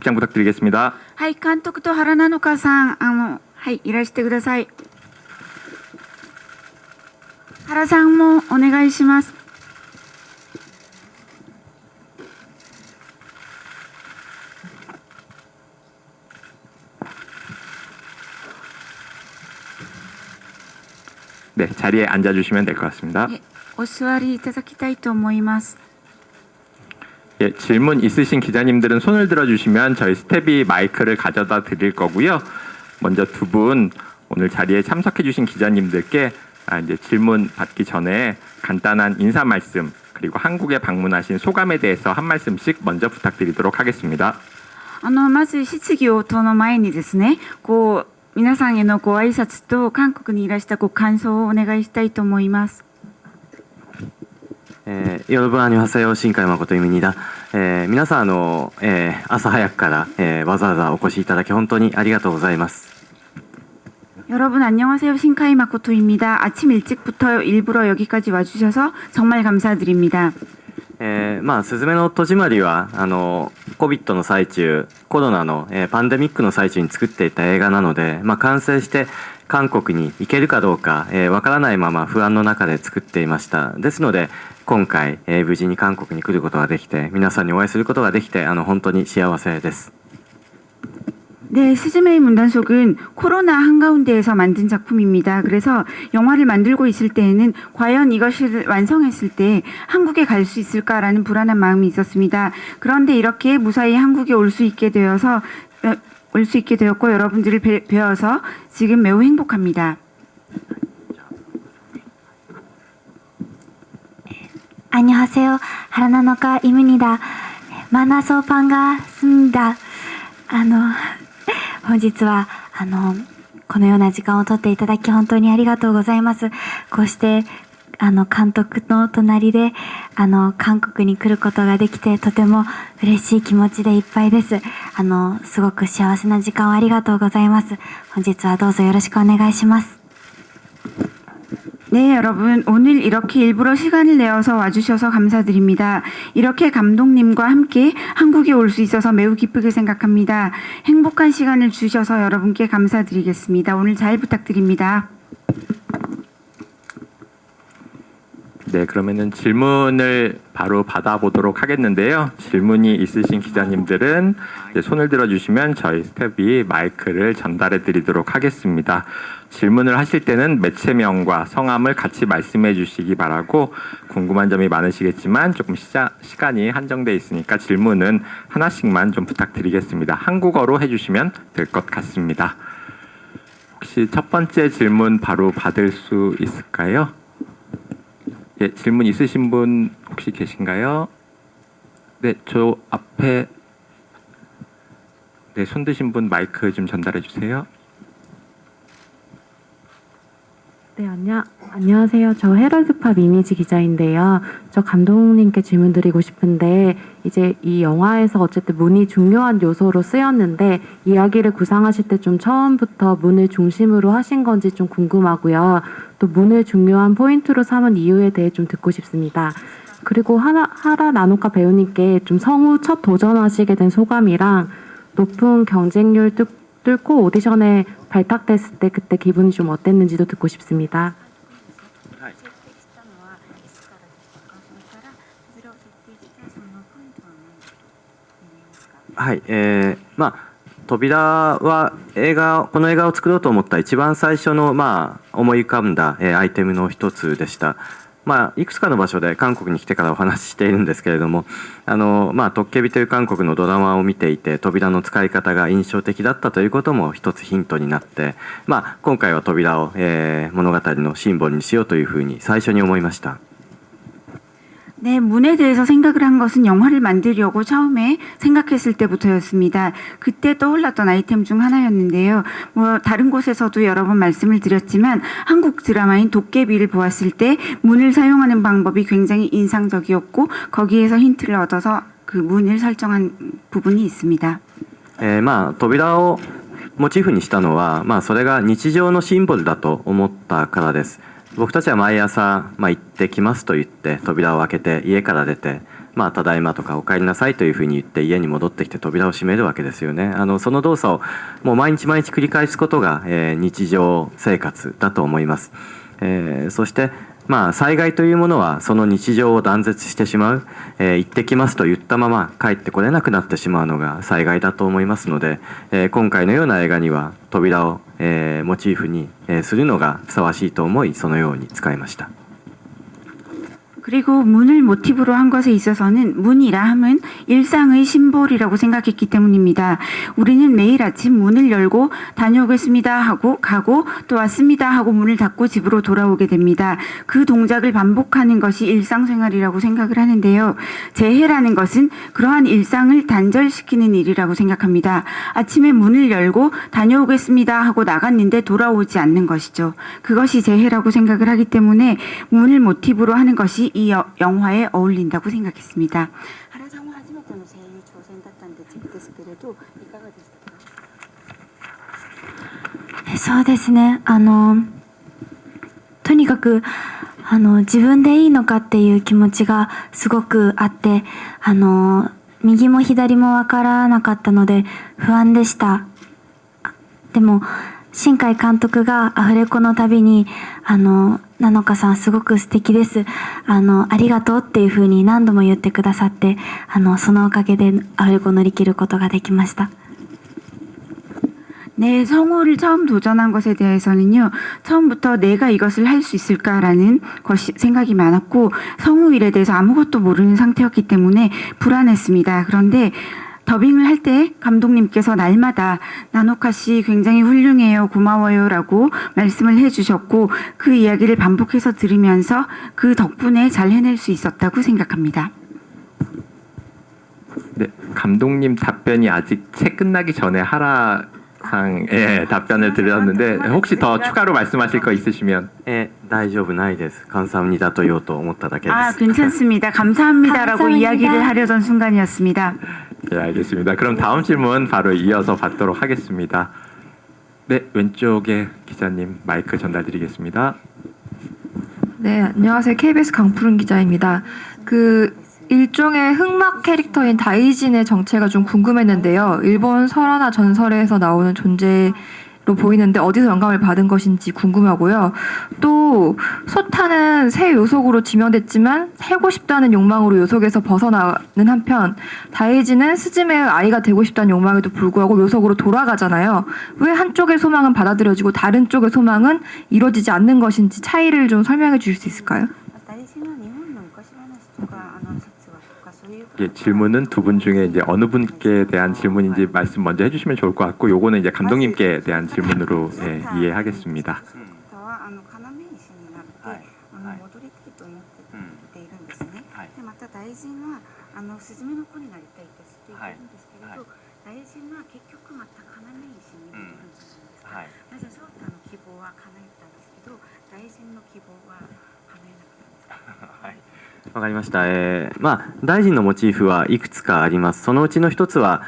입장 부탁드리겠습니다. はい、監督と原菜乃華さん、はい、いらしてください。原さんもお願いします。네, 자리에 앉아주시면 될 것 같습니다. お座りいただきたいと思います。 예, 질문 있으신 기자님들은 손을 들어주시면 저희 스텝이 마이크를 가져다 드릴 거고요. 먼저 두 분 오늘 자리에 참석해주신 기자님들께 이제 질문 받기 전에 간단한 인사 말씀 그리고 한국에 방문하신 소감에 대해서 한 말씀씩 먼저 부탁드리도록 하겠습니다. まず質疑応答の前にですね、皆さんへのご挨拶と韓国にいらしたご感想をお願いしたいと思います。 여러분 안녕하세요. 신카이誠입니다. 皆さん朝早くからわざわざお越しいただき本当にありがとうございます。 여러분 안녕하세요. 신카이 마코토입니다. 아침 일찍부터 일부러 여기까지 와주셔서 정말 감사드립니다. すずめの戸締まりはCOVID の最中、コロナのパンデミックの最中に作っていた映画なので、完成して韓国に行けるかどうかわからないまま不安の中で作っていました。ですので今回無事に韓国に来ることができて、皆さんにお会いすることができて本当に幸せです。 네, 스즈메의 문단속은 코로나 한가운데에서 만든 작품입니다. 그래서 영화를 만들고 있을 때에는 과연 이것을 완성했을 때 한국에 갈 수 있을까라는 불안한 마음이 있었습니다. 그런데 이렇게 무사히 한국에 올 수 있게 되었고 여러분들을 뵈어서 지금 매우 행복합니다. 안녕하세요. 하라나노카입니다. 만나서 반갑습니다. 本日はこのような時間をとっていただき本当にありがとうございます。こうして監督の隣で韓国に来ることができてとても嬉しい気持ちでいっぱいです。すごく幸せな時間をありがとうございます。本日はどうぞよろしくお願いします。 네, 여러분 오늘 이렇게 일부러 시간을 내어서 와주셔서 감사드립니다. 이렇게 감독님과 함께 한국에 올 수 있어서 매우 기쁘게 생각합니다. 행복한 시간을 주셔서 여러분께 감사드리겠습니다. 오늘 잘 부탁드립니다. 네, 그러면은 질문을 바로 받아보도록 하겠는데요. 질문이 있으신 기자님들은 이제 손을 들어주시면 저희 스텝이 마이크를 전달해 드리도록 하겠습니다. 질문을 하실 때는 매체명과 성함을 같이 말씀해 주시기 바라고, 궁금한 점이 많으시겠지만 조금 시간이 한정돼 있으니까 질문은 하나씩만 좀 부탁드리겠습니다. 한국어로 해주시면 될 것 같습니다. 혹시 첫 번째 질문 바로 받을 수 있을까요? 예, 질문 있으신 분 혹시 계신가요? 네, 저 앞에 네, 손 드신 분 마이크 좀 전달해 주세요. 네, 안녕하세요. 저 헤럴드팝 이미지 기자인데요. 저 감독님께 질문 드리고 싶은데, 이제 이 영화에서 어쨌든 문이 중요한 요소로 쓰였는데 이야기를 구상하실 때 좀 처음부터 문을 중심으로 하신 건지 좀 궁금하고요. 또 문을 중요한 포인트로 삼은 이유에 대해 좀 듣고 싶습니다. 그리고 하라 나노카 배우님께 좀 성우 첫 도전하시게 된 소감이랑 높은 경쟁률 뚫고 오디션에 발탁됐을 때 그때 기분이 좀 어땠는지도 듣고 싶습니다. はい、扉はこの映画を作ろうと思った一番最初の思い浮かんだアイテムの一つでした。いくつかの場所で韓国に来てからお話ししているんですけれども、トッケビという韓国のドラマを見ていて扉の使い方が印象的だったということも一つヒントになって、今回は扉を物語のシンボルにしようというふうに最初に思いました。 네, 문에 대해서 생각을 한 것은 영화를 만들려고 처음에 생각했을 때부터였습니다. 그때 떠올랐던 아이템 중 하나였는데요. 다른 곳에서도 여러 번 말씀을 드렸지만 한국 드라마인 도깨비를 보았을 때 문을 사용하는 방법이 굉장히 인상적이었고 거기에서 힌트를 얻어서 그 문을 설정한 부분이 있습니다. 扉をモチーフにしたのは、それが日常のシンボルだと思ったからです。僕たちは毎朝、行ってきますと言って扉を開けて家から出て、まあ、ただいまとかお帰りなさいというふうに言って家に戻ってきて扉を閉めるわけですよね。その動作をもう毎日毎日繰り返すことが、日常生活だと思います。そしてまあ、災害というものはその日常を断絶してしまう、行ってきますと言ったまま帰ってこれなくなってしまうのが災害だと思いますので、今回のような映画には扉を、モチーフに、するのがふさわしいと思いそのように使いました。 그리고 문을 모티브로 한 것에 있어서는 문이라 함은 일상의 심볼이라고 생각했기 때문입니다. 우리는 매일 아침 문을 열고 다녀오겠습니다 하고 가고 또 왔습니다 하고 문을 닫고 집으로 돌아오게 됩니다. 그 동작을 반복하는 것이 일상생활이라고 생각을 하는데요. 재해라는 것은 그러한 일상을 단절시키는 일이라고 생각합니다. 아침에 문을 열고 다녀오겠습니다 하고 나갔는데 돌아오지 않는 것이죠. 그것이 재해라고 생각을 하기 때문에 문을 모티브로 하는 것이 이 영화에 어울린다고 생각했습니다. 하라 장화 하지마토의 제일 조선だったんですけれどいかがでしたか？そうですね。とにかく自分でいいのかっていう気持ちがすごくあって、右も左もわからなかったので不安でした。でも新海監督がアフレコのたびになのかさんすごく素敵です、ありがとうっていう風に何度も言ってくださって、そのおかげでアフレコを乗り切ることができました。 네, 성우를 처음 도전한 것에 대해서는요, 처음부터 내가 이것을 할 수 있을까라는 생각이 많았고, 성우 일에 대해서 아무것도 모르는 상태였기 때문에 불안했습니다. 그런데 더빙을 할 때 감독님께서 날마다 나노카 씨 굉장히 훌륭해요, 고마워요 라고 말씀을 해주셨고, 그 이야기를 반복해서 들으면서 그 덕분에 잘 해낼 수 있었다고 생각합니다. 네, 감독님 답변이 아직 책 끝나기 전에 하라상의 답변을 드렸는데 혹시 더 추가로 말씀하실 거 있으시면 大丈夫ないです。감사합니다と言おうと思っただけです。 아, 괜찮습니다. 감사합니다라고 감사합니다. 이야기를 하려던 순간이었습니다. 네, 알겠습니다. 그럼 다음 질문 바로 이어서 받도록 하겠습니다. 네, 왼쪽에 기자님 마이크 전달드리겠습니다. 네, 안녕하세요. KBS 강푸른 기자입니다. 일종의 흑막 캐릭터인 다이진의 정체가 좀 궁금했는데요. 일본 설화나 전설에서 나오는 존재로 보이는데 어디서 영감을 받은 것인지 궁금하고요. 또 소타는 새 요속으로 지명됐지만 살고 싶다는 욕망으로 요속에서 벗어나는 한편 다이진은 스즈메의 아이가 되고 싶다는 욕망에도 불구하고 요속으로 돌아가잖아요. 왜 한쪽의 소망은 받아들여지고 다른 쪽의 소망은 이루어지지 않는 것인지 차이를 좀 설명해 주실 수 있을까요? 예, 질문은 두 분 중에 이제 어느 분께 대한 질문인지 말씀 먼저 해주시면 좋을 것 같고, 요거는 이제 감독님께 대한 질문으로 이해하겠습니다. 네. わかりました。まあ大臣のモチーフはいくつかあります。そのうちの一つは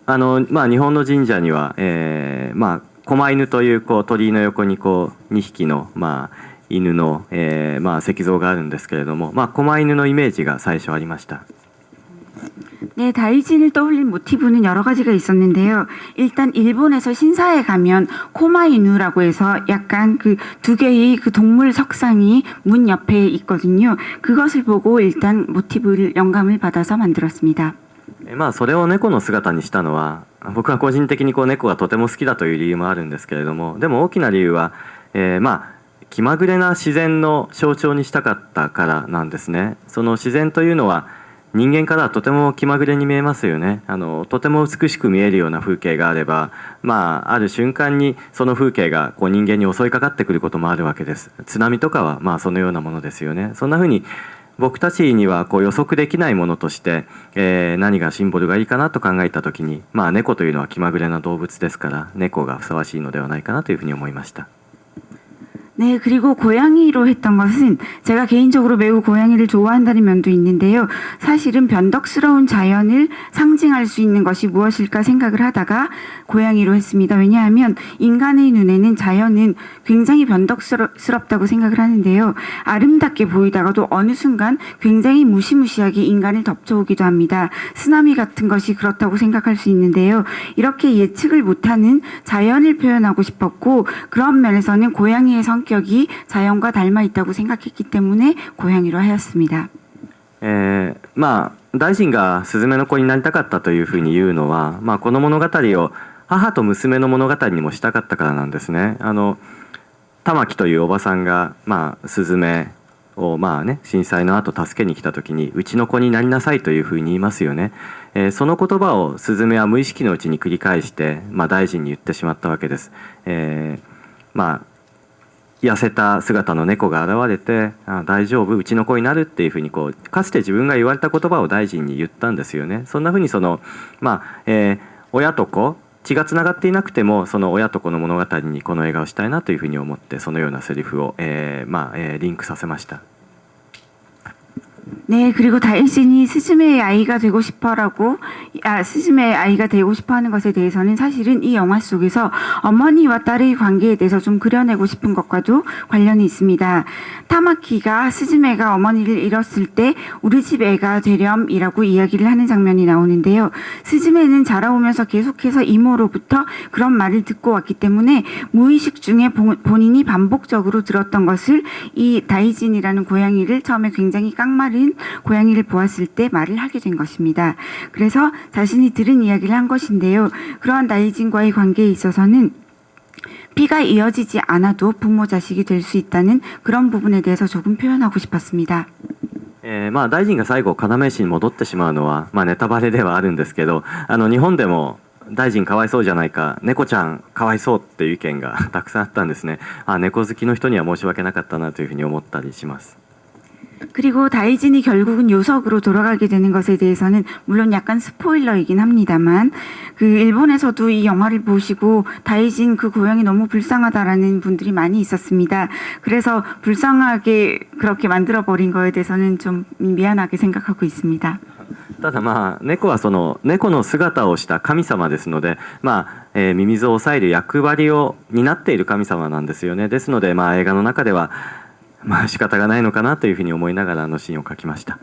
まあ日本の神社には、まあ狛犬という鳥居の横に2匹のまあ犬の、まあ石像があるんですけれども、まあ狛犬のイメージが最初ありました。 네, 다이진을 떠올린 모티브는 여러 가지가 있었는데요. 일단 일본에서 신사에 가면 코마이누라고 해서 약간 그 두 개의 그 동물 석상이 문 옆에 있거든요. 그것을 보고 일단 모티브를 영감을 받아서 만들었습니다. まあそれを猫の姿にしたのは僕は個人的に猫がとても好きだという理由もあるんですけれども、でも大きな理由は、まあ気まぐれな自然の象徴にしたかったからなんですね。その自然というのは人間からはとても気まぐれに見えますよね。とても美しく見えるような風景があれば、まあある瞬間にその風景が人間に襲いかかってくることもあるわけです。津波とかはまあそのようなものですよね。そんな風に僕たちには予測できないものとして、何がシンボルがいいかなと考えた時に、まあ猫というのは気まぐれな動物ですから猫がふさわしいのではないかなというふうに思いました。 네, 그리고 고양이로 했던 것은 제가 개인적으로 매우 고양이를 좋아한다는 면도 있는데요. 사실은 변덕스러운 자연을 상징할 수 있는 것이 무엇일까 생각을 하다가 고양이로 했습니다. 왜냐하면 인간의 눈에는 자연은 굉장히 변덕스럽다고 생각을 하는데요. 아름답게 보이다가도 어느 순간 굉장히 무시무시하게 인간을 덮쳐오기도 합니다. 쓰나미 같은 것이 그렇다고 생각할 수 있는데요. 이렇게 예측을 못하는 자연을 표현하고 싶었고 그런 면에서는 고양이의 성격이 자연과 닮아 있다고 생각했기 때문에 고양이로 하였습니다. まあ大臣がスズメの子になりたかったというふうに言うのは、まあ、この物語を母と娘の物語にもしたかったからなんですね。玉木というおばさんが、まあ、スズメを、まあね、震災の後助けに来た時にうちの子になりなさいというふうに言いますよね。その言葉をスズメは無意識のうちに繰り返して、まあ、大臣に言ってしまったわけです。まあ痩せた姿の猫が現れて「大丈夫うちの子になる」っていうふうにこうかつて自分が言われた言葉を大臣に言ったんですよね。そんなふうにまあ親と子血がつながっていなくてもその親と子の物語にこの映画をしたいなというふうに思ってそのようなセリフをリンクさせました。 네, 그리고 다이슨이 스즈메의 아이가 되고 싶어라고, 스즈메의 아이가 되고 싶어 하는 것에 대해서는 사실은 이 영화 속에서 어머니와 딸의 관계에 대해서 좀 그려내고 싶은 것과도 관련이 있습니다. 타마키가 스즈메가 어머니를 잃었을 때 우리 집 애가 되렴이라고 이야기를 하는 장면이 나오는데요. 스즈메는 자라오면서 계속해서 이모로부터 그런 말을 듣고 왔기 때문에 무의식 중에 본인이 반복적으로 들었던 것을 이 다이진이라는 고양이를 처음에 굉장히 깡마른 고양이를 보았을 때 말을 하게 된 것입니다. 그래서 자신이 들은 이야기를 한 것인데요. 그러한 다이진과의 관계에 있어서는 피가 이어지지 않아도 부모 자식이 될 수 있다는 그런 부분에 대해서 조금 표현하고 싶었습니다. まあ大臣が最後要石に戻ってしまうのは、まあ、ネタバレではあるんですけど日本でも大臣かわいそうじゃないか猫ちゃんかわいそうっていう意見がたくさんあったんですね。猫好きの人には申し訳なかったなというふうに思ったりします。 그리고 다이진이 결국은 요석으로 돌아가게 되는 것에 대해서는 물론 약간 스포일러이긴 합니다만 그 일본에서도 이 영화를 보시고 다이진 그 고양이 너무 불쌍하다라는 분들이 많이 있었습니다. 그래서 불쌍하게 그렇게 만들어버린 거에 대해서는 좀 미안하게 생각하고 있습니다. ただまあ猫はその猫の姿をした神様ですので、まあミミズを抑える役割を担っている神様なんですよね。ですのでまあ映画の中では まあ仕方がないのかなというふうに思いながらシーンを書きました。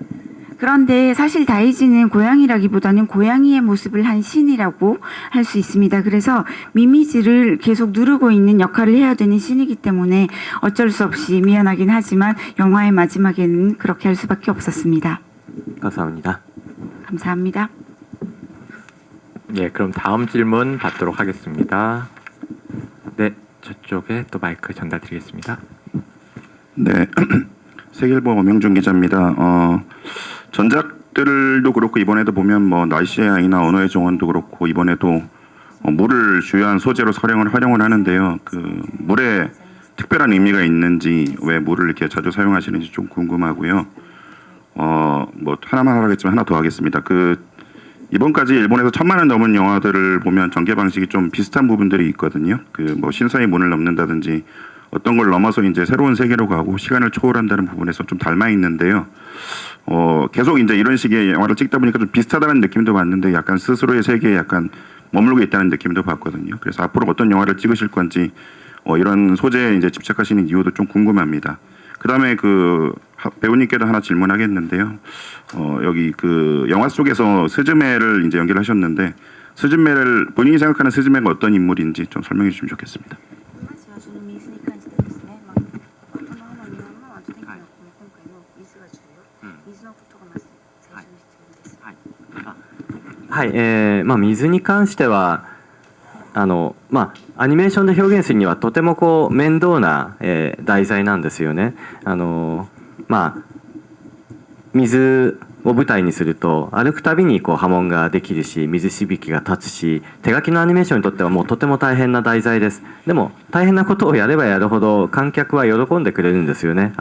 그런데 사실 다이지는 고양이라기보다는 고양이의 모습을 한 신이라고 할 수 있습니다. 그래서 미미즈를 계속 누르고 있는 역할을 해야 되는 신이기 때문에 어쩔 수 없이 미안하긴 하지만 영화의 마지막에는 그렇게 할 수밖에 없었습니다. 감사합니다. 감사합니다. 네, 그럼 다음 질문 받도록 하겠습니다. 네, 저쪽에 또 마이크 전달드리겠습니다. 네, 세계일보 엄영준 기자입니다. 전작들도 그렇고 이번에도 보면 뭐 날씨의 아이나 언어의 정원도 그렇고 이번에도 물을 주요한 소재로 활용을 하는데요. 그 물에 특별한 의미가 있는지 왜 물을 이렇게 자주 사용하시는지 좀 궁금하고요. 뭐 하나만 하겠지만 하나 더 하겠습니다. 그 이번까지 일본에서 1000만 원 넘은 영화들을 보면 전개 방식이 좀 비슷한 부분들이 있거든요. 그 뭐 신사의 문을 넘는다든지 어떤 걸 넘어서 이제 새로운 세계로 가고 시간을 초월한다는 부분에서 좀 닮아 있는데요. 계속 이제 이런 식의 영화를 찍다 보니까 좀 비슷하다는 느낌도 받는데 약간 스스로의 세계에 약간 머물고 있다는 느낌도 받거든요. 그래서 앞으로 어떤 영화를 찍으실 건지 이런 소재에 이제 집착하시는 이유도 좀 궁금합니다. 그다음에 그 배우님께도 하나 질문하겠는데요. 여기 그 영화 속에서 스즈메를 이제 연기하셨는데 스즈메를 본인이 생각하는 스즈메가 어떤 인물인지 좀 설명해 주시면 좋겠습니다.はい、まあ水に関してはまあアニメーションで表現するにはとてもこう面倒な、題材なんですよね。まあ水を舞台にすると歩くたびにこう波紋ができるし水しぶきが立つし手書きのアニメーションにとってはもうとても大変な題材です。でも大変なことをやればやるほど観客は喜んでくれるんですよね。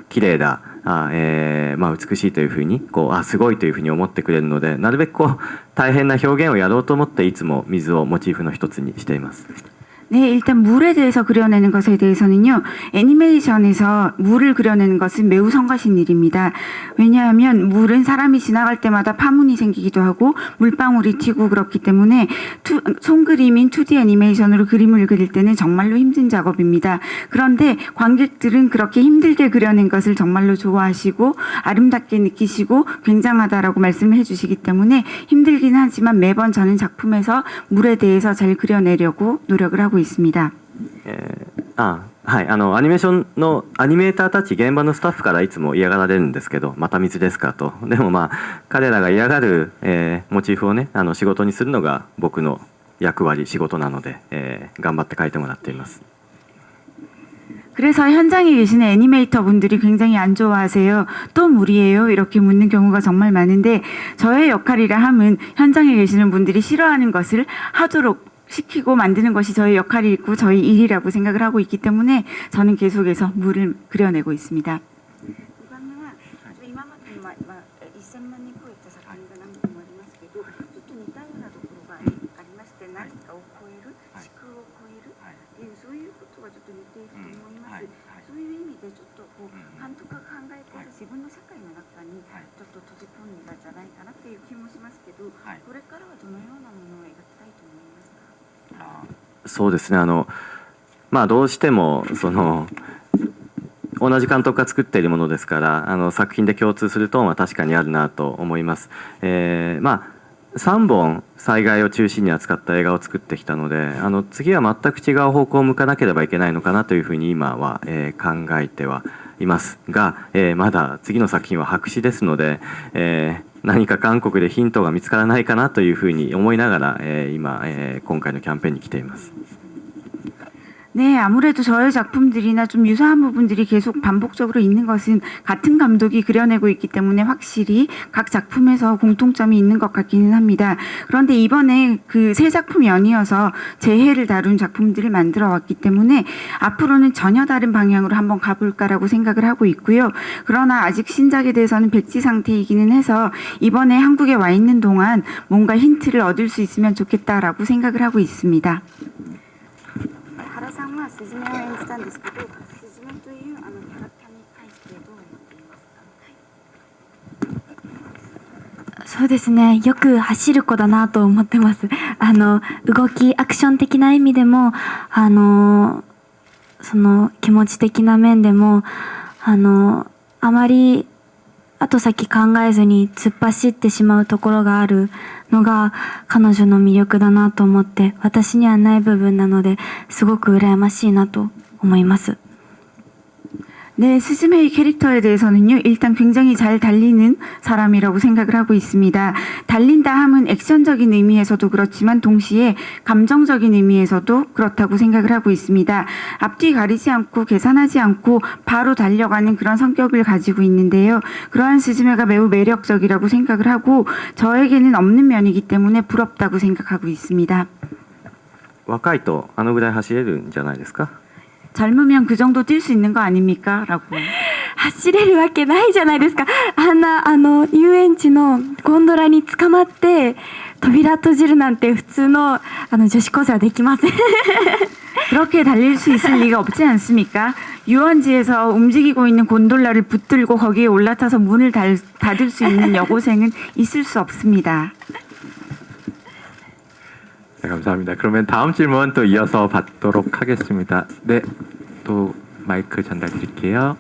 綺麗だ、まあ、美しいというふうにこうすごいというふうに思ってくれるのでなるべくこう大変な表現をやろうと思っていつも水をモチーフの一つにしています。 네, 일단 물에 대해서 그려내는 것에 대해서는요, 애니메이션에서 물을 그려내는 것은 매우 성가신 일입니다. 왜냐하면 물은 사람이 지나갈 때마다 파문이 생기기도 하고 물방울이 튀고 그렇기 때문에 손그림인 2D 애니메이션으로 그림을 그릴 때는 정말로 힘든 작업입니다. 그런데 관객들은 그렇게 힘들게 그려낸 것을 정말로 좋아하시고 아름답게 느끼시고 굉장하다라고 말씀을 해주시기 때문에 힘들긴 하지만 매번 저는 작품에서 물에 대해서 잘 그려내려고 노력을 하고 있습니다. はい、アニメーションのアニメーターたち現場のスタッフからいつも嫌がられるんですけど、また水ですかと。でもまあ彼らが嫌がる、モチーフをね仕事にするのが僕の役割仕事なので、頑張って書いてもらっています。 그래서 현장에 계시는 애니메이터 분들이 굉장히 안 좋아하세요. 또 물이에요? 이렇게 묻는 경우가 정말 많은데 저의 역할이라 함은 현장에 계시는 분들이 싫어하는 것을 하도록 시키고 만드는 것이 저의 역할이고 저희 일이라고 생각을 하고 있기 때문에 저는 계속해서 물을 그려내고 있습니다. 네. そうですね、まあどうしても同じ監督が作っているものですから作品で共通するトーンは確かにあるなと思います。まあ3本災害を中心に扱った映画を作ってきたので次は全く違う方向を向かなければいけないのかなというふうに今は、考えてはいますが、まだ次の作品は白紙ですので、何か韓国でヒントが見つからないかなというふうに思いながら、今、今回のキャンペーンに来ています。 네, 아무래도 저의 작품들이나 좀 유사한 부분들이 계속 반복적으로 있는 것은 같은 감독이 그려내고 있기 때문에 확실히 각 작품에서 공통점이 있는 것 같기는 합니다. 그런데 이번에 그 세 작품 연이어서 재해를 다룬 작품들을 만들어 왔기 때문에 앞으로는 전혀 다른 방향으로 한번 가볼까라고 생각을 하고 있고요. 그러나 아직 신작에 대해서는 백지 상태이기는 해서 이번에 한국에 와 있는 동안 뭔가 힌트를 얻을 수 있으면 좋겠다라고 생각을 하고 있습니다. スズメを演じたんですけど、スズメというキャラクターに対してどう思っていますか？そうですね、よく走る子だなと思ってます。動きアクション的な意味でもその気持ち的な面でもあまり後先考えずに突っ走ってしまうところがあるのが彼女の魅力だなと思って私にはない部分なのですごく羨ましいなと思います。 네, 스즈메의 캐릭터에 대해서는요, 일단 굉장히 잘 달리는 사람이라고 생각을 하고 있습니다. 달린다 함은 액션적인 의미에서도 그렇지만 동시에 감정적인 의미에서도 그렇다고 생각을 하고 있습니다. 앞뒤 가리지 않고 계산하지 않고 바로 달려가는 그런 성격을 가지고 있는데요. 그러한 스즈메가 매우 매력적이라고 생각을 하고 저에게는 없는 면이기 때문에 부럽다고 생각하고 있습니다. 若いとぐらい走れるんじゃないですか? 젊으면 그 정도 뛸 수 있는 거 아닙니까? 라고. 走れるわけないじゃないですか。あんな遊園地のゴンドラに捕まって扉閉じるなんて普通の女子高生はできません。 그렇게 달릴 수 있을 리가 없지 않습니까? 유원지에서 움직이고 있는 곤돌라를 붙들고 거기에 올라타서 문을 닫을 수 있는 여고생은 있을 수 없습니다. 네, 감사합니다. 그러면 다음 질문 또 이어서 받도록 하겠습니다. 네, 또 마이크 전달드릴게요.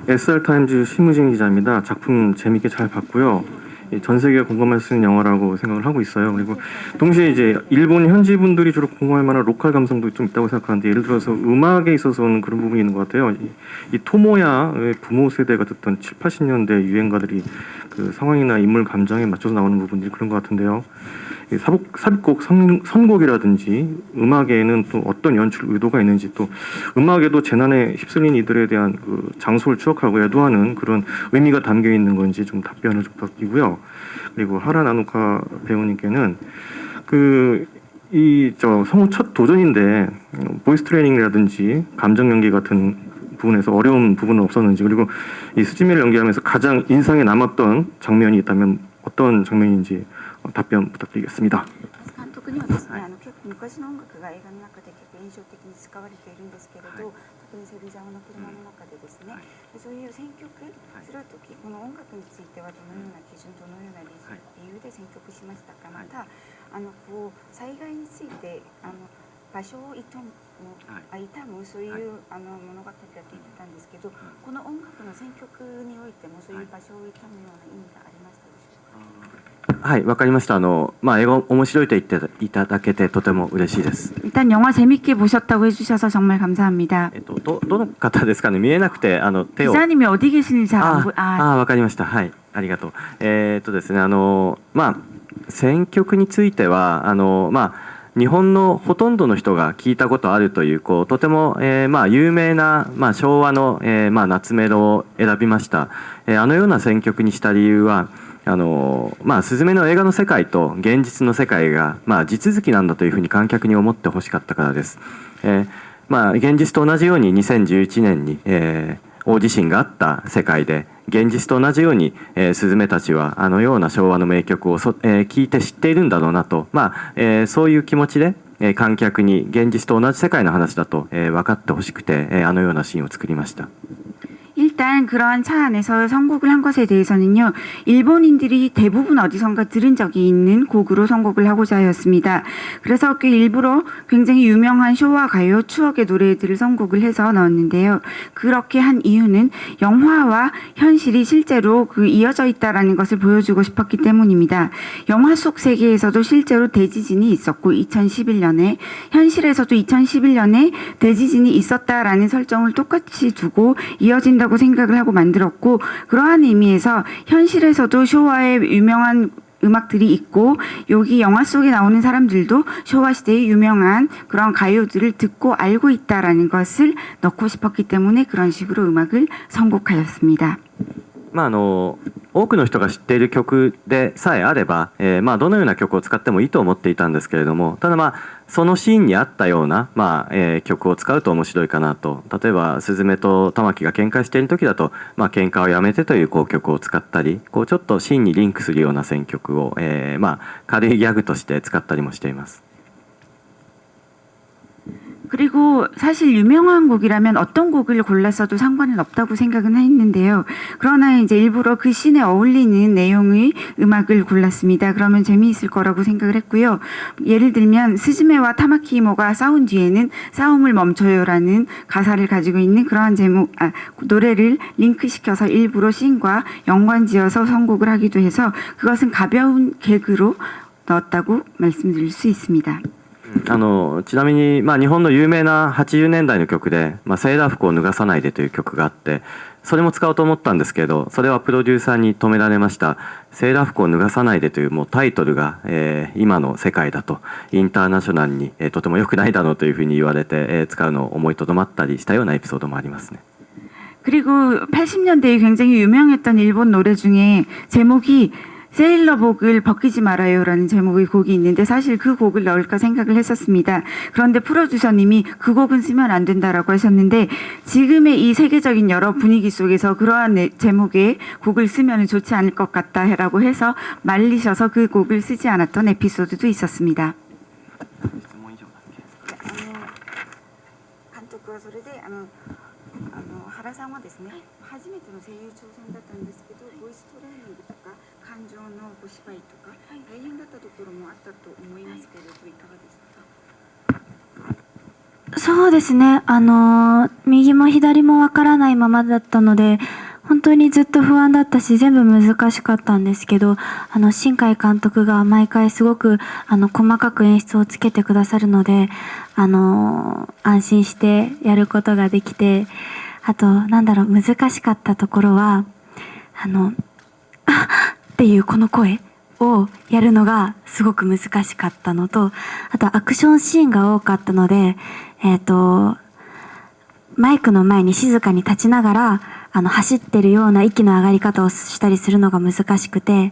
SR타임즈 심우진 기자입니다. 작품 재밌게 잘 봤고요. 전 세계가 공감할 수 있는 영화라고 생각을 하고 있어요. 그리고 동시에 이제 일본 현지 분들이 주로 공감할 만한 로컬 감성도 좀 있다고 생각하는데 예를 들어서 음악에 있어서는 그런 부분이 있는 것 같아요. 이 토모야의 부모 세대가 듣던 7, 80년대 유행가들이 그 상황이나 인물 감정에 맞춰서 나오는 부분들이 그런 것 같은데요. 삽입곡 선곡이라든지 음악에는 또 어떤 연출 의도가 있는지 또 음악에도 재난에 휩쓸린 이들에 대한 그 장소를 추억하고 애도하는 그런 의미가 담겨 있는 건지 좀 답변을 좀 부탁드리고요. 그리고 하라 나누카 배우님께는 성우 첫 도전인데 보이스 트레이닝이라든지 감정 연기 같은 부분에서 어려운 부분은 없었는지 그리고 이 스즈메를 연기하면서 가장 인상에 남았던 장면이 있다면 어떤 장면인지 답변 부탁드리겠습니다. 監督督にはですね、結構昔の音楽が映画の中で結構印象的に使われているんですけれど、特にセルジャオの車の中でですね、そういう選曲するとき、この音楽についてはどのような基準、どのような理由で選曲しましたか。またこう災害について場所を悼む、そういう物語だと言ってたんですけど、この音楽の選曲においてもそういう場所を悼むような意味がありましたでしょうか。はい、わかりました。英語面白いと言っていただけてとても嬉しいです。 일단 영화 재밌게 보셨다고 해주셔서 정말 감사합니다. どの方ですかね。見えなくて手を。 기자님이 어디 계시는지 잘 안 보여. わかりました。はい、ありがとう。ですね、選曲については日本のほとんどの人が聞いたことあるというとても有名な昭和の夏メロを選びました。あのような選曲にした理由はスズメの映画の世界と現実の世界が地続きなんだというふうに観客に思ってほしかったからです。現実と同じように2011年に大地震があった世界で現実と同じようにスズメたちはあのような昭和の名曲を聞いて知っているんだろうなと、そういう気持ちで観客に現実と同じ世界の話だと分かってほしくてあのようなシーンを作りました。 일단 그러한 차 안에서 선곡을 한 것에 대해서는요, 일본인들이 대부분 어디선가 들은 적이 있는 곡으로 선곡을 하고자 하였습니다. 그래서 꽤 일부러 굉장히 유명한 쇼와 가요, 추억의 노래들을 선곡을 해서 넣었는데요. 그렇게 한 이유는 영화와 현실이 실제로 이어져 있다라는 것을 보여주고 싶었기 때문입니다. 영화 속 세계에서도 실제로 대지진이 있었고 2011년에 현실에서도 2011년에 대지진이 있었다라는 설정을 똑같이 두고 이어진다고 생각을 하고 만들었고, 그러한 의미에서 현실에서도 쇼와의 유명한 음악들이 있고 여기 영화 속에 나오는 sa람들도 쇼와 시대의 유명한 그런 가요들을 듣고 알고 있다라는 것을 넣고 싶었기 때문에 그런 식으로 음악을 선곡하였습니다. 多くの人が知っている曲でさえあれば、どのような曲を使ってもいいと思っていたんですけれども、ただそのシーンに合ったような、曲を使うと面白いかなと。例えばスズメとタマキが喧嘩している時だと、喧嘩をやめてという曲を使ったり、ちょっとシーンにリンクするような選曲を、軽いギャグとして使ったりもしています。 그리고 사실 유명한 곡이라면 어떤 곡을 골랐어도 상관은 없다고 생각은 했는데요. 그러나 이제 일부러 그 씬에 어울리는 내용의 음악을 골랐습니다. 그러면 재미있을 거라고 생각을 했고요. 예를 들면 스즈메와 타마키 이모가 싸운 뒤에는 싸움을 멈춰요라는 가사를 가지고 있는 그러한 노래를 링크시켜서 일부러 씬과 연관지어서 선곡을 하기도 해서 그것은 가벼운 개그로 넣었다고 말씀드릴 수 있습니다. ちなみに、日本の有名な80年代の曲で「セーラー服を脱がさないで」という曲があって、それも使おうと思ったんですけど、それはプロデューサーに止められました。セーラー服を脱がさないでというタイトルが、今の世界だとインターナショナルに、とても良くないだろうというふうに言われて、使うのを思いとどまったりしたようなエピソードもありますね。 그리고 80년대에 굉장히 유명했던 일본 노래 중에 제목이 세일러복을 벗기지 말아요라는 제목의 곡이 있는데 사실 그 곡을 넣을까 생각을 했었습니다. 그런데 프로듀서님이 그 곡은 쓰면 안 된다라고 하셨는데 지금의 이 세계적인 여러 분위기 속에서 그러한 제목의 곡을 쓰면 좋지 않을 것 같다라고 해서 말리셔서 그 곡을 쓰지 않았던 에피소드도 있었습니다. 감독과 それで原さんはですね、初めての声優挑戦だったんですけど、ボイストレーニングとか感情のお芝居とか大変だったところもあったと思いますけれど、いかがでしたか？そうですね、右も左もわからないままだったので本当にずっと不安だったし全部難しかったんですけど、新海監督が毎回すごく細かく演出をつけてくださるので安心してやることができて、あと難しかったところはっていうこの声をやるのがすごく難しかったのと、あとアクションシーンが多かったので、マイクの前に静かに立ちながら走ってるような息の上がり方をしたりするのが難しくて、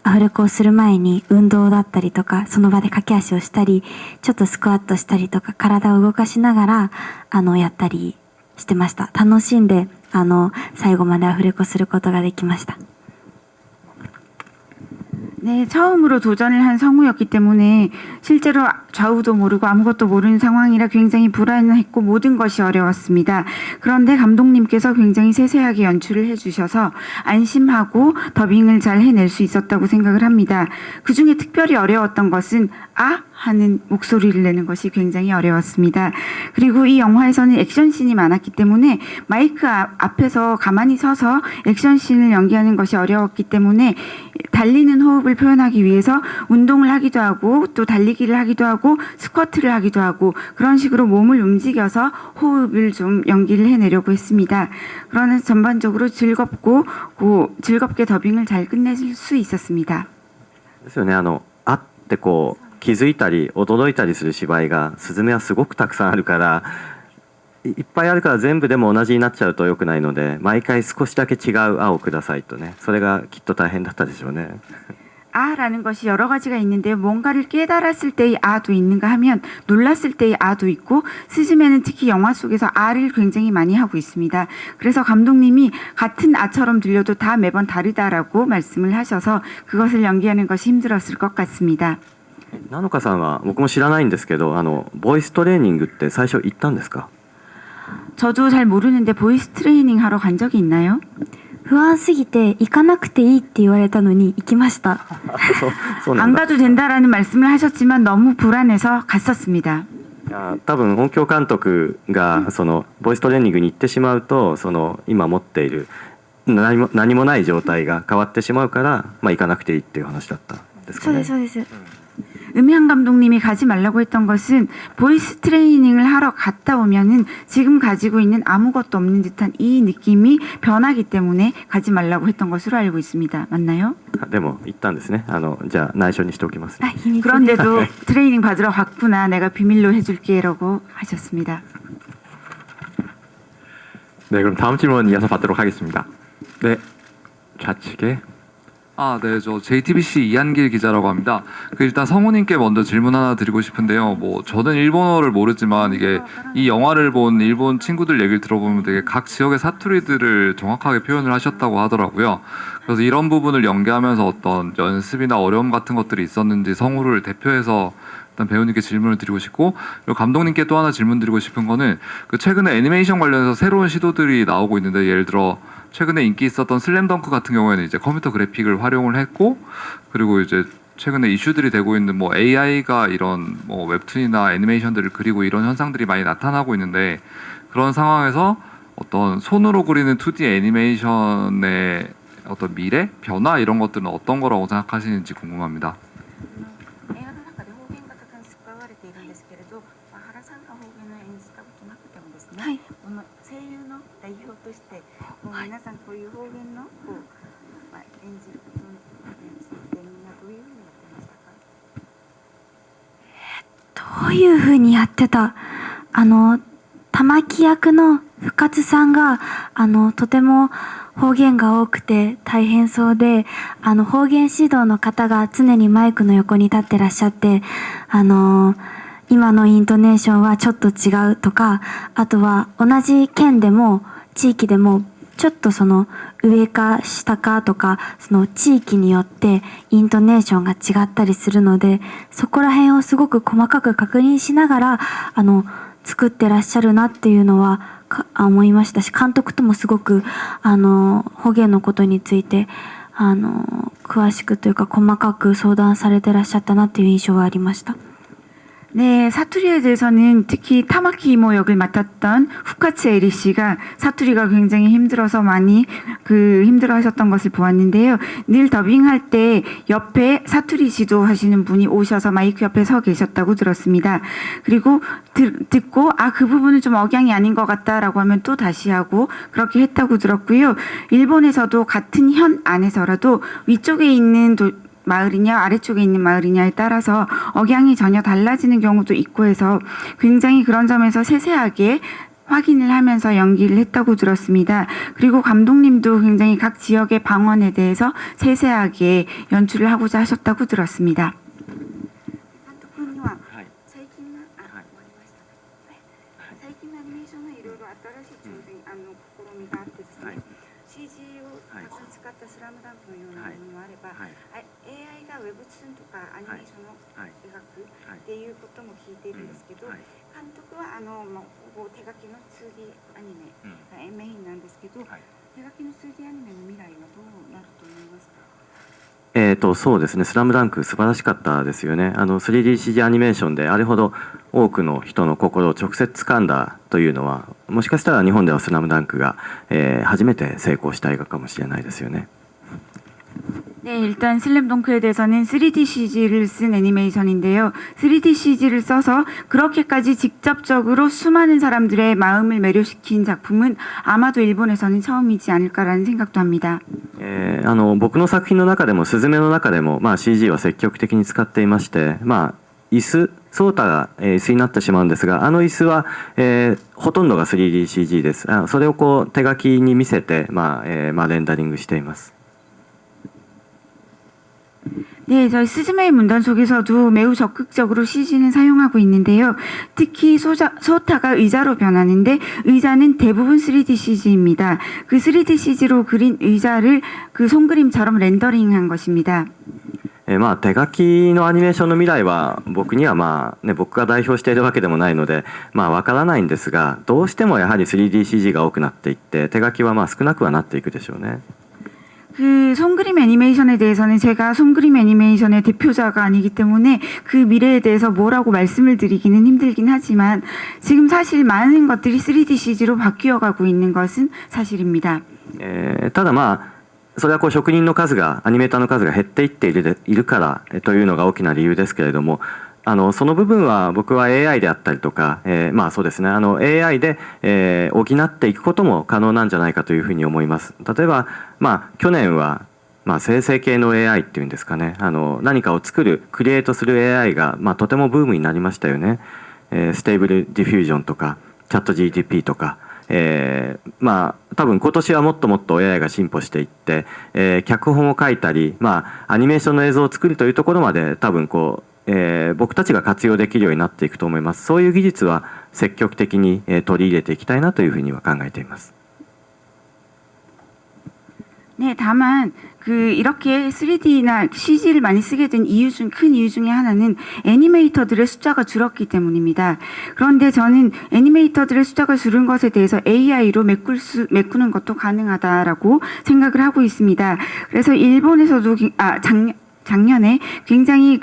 アフレコをする前に運動だったりとかその場で駆け足をしたりちょっとスクワットしたりとか体を動かしながらやったりしてました。楽しんで最後までアフレコすることができました。 네, 처음으로 도전을 한 성우였기 때문에 실제로 좌우도 모르고 아무것도 모르는 상황이라 굉장히 불안했고 모든 것이 어려웠습니다. 그런데 감독님께서 굉장히 세세하게 연출을 해주셔서 안심하고 더빙을 잘 해낼 수 있었다고 생각을 합니다. 그중에 특별히 어려웠던 것은 아 하는 목소리를 내는 것이 굉장히 어려웠습니다. 그리고 이 영화에서는 액션씬이 많았기 때문에 마이크 앞에서 가만히 서서 액션씬을 연기하는 것이 어려웠기 때문에 달리는 호흡을 표현하기 위해서 운동을 하기도 하고 또 달리기를 하기도 하고 스쿼트를 하기도 하고 그런 식으로 몸을 움직여서 호흡을 좀 연기를 해내려고 했습니다. 그러나 전반적으로 즐겁게 더빙을 잘 끝낼 수 있었습니다. ですよね。あってこう気づいたり驚いたりする芝居がスズメはすごくたくさんあるからいっぱいあるから全部でも同じになっちゃうと良くないので毎回少しだけ違う「あ」をくださいとねそれがきっと大変だったでしょうね。 아라는 것이 여러 가지가 있는데요. 뭔가를 깨달았을 때의 아도 있는가 하면 놀랐을 때의 아도 있고 스즈메는 특히 영화 속에서 아를 굉장히 많이 하고 있습니다. 그래서 감독님이 같은 아처럼 들려도 다 매번 다르다라고 말씀을 하셔서 그것을 연기하는 것이 힘들었을 것 같습니다. ナノカさんは僕も知らないんですけどボイストレーニングって最初行ったんですか？ 저도 잘 모르는데 보이스 트레이닝 하러 간 적이 있나요? 不安すぎて行かなくていいって言われたのに行きました。そうな 안 んだ。 가도 된다라는 말씀을 하셨지만 너무 불안해서 갔었습니다. 多分音響監督がボイストレーニングに行ってしまうと今持っている何もない状態が変わってしまうから、行かなくていいっていう話だったんですかね。そうですそうです。 음향 감독님이 가지 말라고 했던 것은 보이스 트레이닝을 하러 갔다 오면은 지금 가지고 있는 아무것도 없는 듯한 이 느낌이 변하기 때문에 가지 말라고 했던 것으로 알고 있습니다. 맞나요? でも行ったんですね。じゃあ内緒にしておきますね。 秘密です。 그런데도 트레이닝 받으러 갔구나. 내가 비밀로 해줄게라고 하셨습니다. 네, 그럼 다음 질문 이어서 받도록 하겠습니다. 네, 좌측에. 네, 저 JTBC 이한길 기자라고 합니다. 일단 성우님께 먼저 질문 하나 드리고 싶은데요. 저는 일본어를 모르지만 이게 이 영화를 본 일본 친구들 얘기를 들어보면 되게 각 지역의 사투리들을 정확하게 표현을 하셨다고 하더라고요. 그래서 이런 부분을 연기하면서 어떤 연습이나 어려움 같은 것들이 있었는지 성우를 대표해서 일단 배우님께 질문을 드리고 싶고, 그리고 감독님께 또 하나 질문 드리고 싶은 거는 최근에 애니메이션 관련해서 새로운 시도들이 나오고 있는데, 예를 들어 최근에 인기 있었던 슬램덩크 같은 경우에는 이제 컴퓨터 그래픽을 활용을 했고, 그리고 이제 최근에 이슈들이 되고 있는 AI가 이런 웹툰이나 애니메이션들을 그리고 이런 현상들이 많이 나타나고 있는데, 그런 상황에서 어떤 손으로 그리는 2D 애니메이션의 어떤 미래, 변화 이런 것들은 어떤 거라고 생각하시는지 궁금합니다. 皆さんこういう方言の演じることについてみんなどういうふうにやってましたか？どういう風にやってた？玉木役の深津さんがとても方言が多くて大変そうで、方言指導の方が常にマイクの横に立ってらっしゃって、今のイントネーションはちょっと違うとか、あとは同じ県でも地域でもちょっと上か下かとか地域によってイントネーションが違ったりするので、そこら辺をすごく細かく確認しながら作ってらっしゃるなっていうのは思いましたし、監督ともすごく方言のことについて詳しくというか細かく相談されてらっしゃったなっていう印象はありました。 네, 사투리에 대해서는 특히 타마키 이모 역을 맡았던 후카츠 에리 씨가 사투리가 굉장히 힘들어서 많이 힘들어하셨던 것을 보았는데요. 늘 더빙할 때 옆에 사투리 지도하시는 분이 오셔서 마이크 옆에 서 계셨다고 들었습니다. 그리고 듣고 그 부분은 좀 억양이 아닌 것 같다라고 하면 또 다시 하고 그렇게 했다고 들었고요. 일본에서도 같은 현 안에서라도 위쪽에 있는 마을이냐 아래쪽에 있는 마을이냐에 따라서 억양이 전혀 달라지는 경우도 있고 해서 굉장히 그런 점에서 세세하게 확인을 하면서 연기를 했다고 들었습니다. 그리고 감독님도 굉장히 각 지역의 방언에 대해서 세세하게 연출을 하고자 하셨다고 들었습니다. CGをたくさん使ったスラムダンクのようなものもあれば、AI がたウェブツーンとかアニメーションを描くっていうことも聞いているんですけど、監督はほぼ手書きの 2D アニメがメインなんですけど、手書きの 2D アニメの未来はどうなると思いますか？そうですね、スラムダンク素晴らしかったですよね。3DCG アニメーションであれほど多くの人の心を直接掴んだというのは、もしかしたら日本ではスラムダンクが、初めて成功した映画かもしれないですよね。 네, 일단 슬램덩크에 대해서는 3D CG를 쓴 애니메이션인데요. 3D CG를 써서 그렇게까지 직접적으로 수많은 사람들의 마음을 매료시킨 작품은 아마도 일본에서는 처음이지 않을까라는 생각도 합니다. 僕の作品の中でも、スズメの中でも、CG は積極的に使っていまして、椅子、ソータが椅子になってしまうんですが、椅子は、ほとんどが 3DCG です。それをこう手書きに見せて、レンダリングしています。 네, 저희 스즈메의 문단 속에서도 매우 적극적으로 CG는 사용하고 있는데요. 특히 소타가 의자로 변하는데 의자는 대부분 3D CG입니다. 그 3D CG로 그린 의자를 그 손그림처럼 렌더링한 것입니다. 手書きのアニメーションの未来は僕には僕が代表しているわけでもないのでわからないんですが、どうしてもやはり 3DCG が多くなっていって手書きは少なくはなっていくでしょうね。 그 손그림 애니메이션에 대해서는 제가 손그림 애니메이션의 대표자가 아니기 때문에 그 미래에 대해서 뭐라고 말씀을 드리기는 힘들긴 하지만 지금 사실 많은 것들이 3D CG로 바뀌어가고 있는 것은 사실입니다. ただそれはこう職人の数がアニメーターの数が減っていっているからというのが大きな理由ですけれども、その部分は僕は AI であったりとか、そうですね、AI で、補っていくことも可能なんじゃないかというふうに思います。例えば、去年は、生成系の AI っていうんですかね、何かを作るクリエイトする AI が、とてもブームになりましたよね。ステーブルディフュージョンとかチャット GTP とか、多分今年はもっともっと AI が進歩していって、脚本を書いたり、アニメーションの映像を作るというところまで多分こう僕たちが活用できるようになっていくと思います。そういう技術は積極的に取り入れていきたいなというふうには考えています。 네, 다만 이렇게 3D나 CG를 많이 쓰게 된 큰 이유 중에 하나는 애니메이터들의 숫자가 줄었기 때문입니다. 그런데 저는 애니메이터들의 숫자가 줄은 것에 대해서 AI로 메꾸는 것도 가능하다라고 생각을 하고 있습니다. 그래서 일본에서도 작년에 굉장히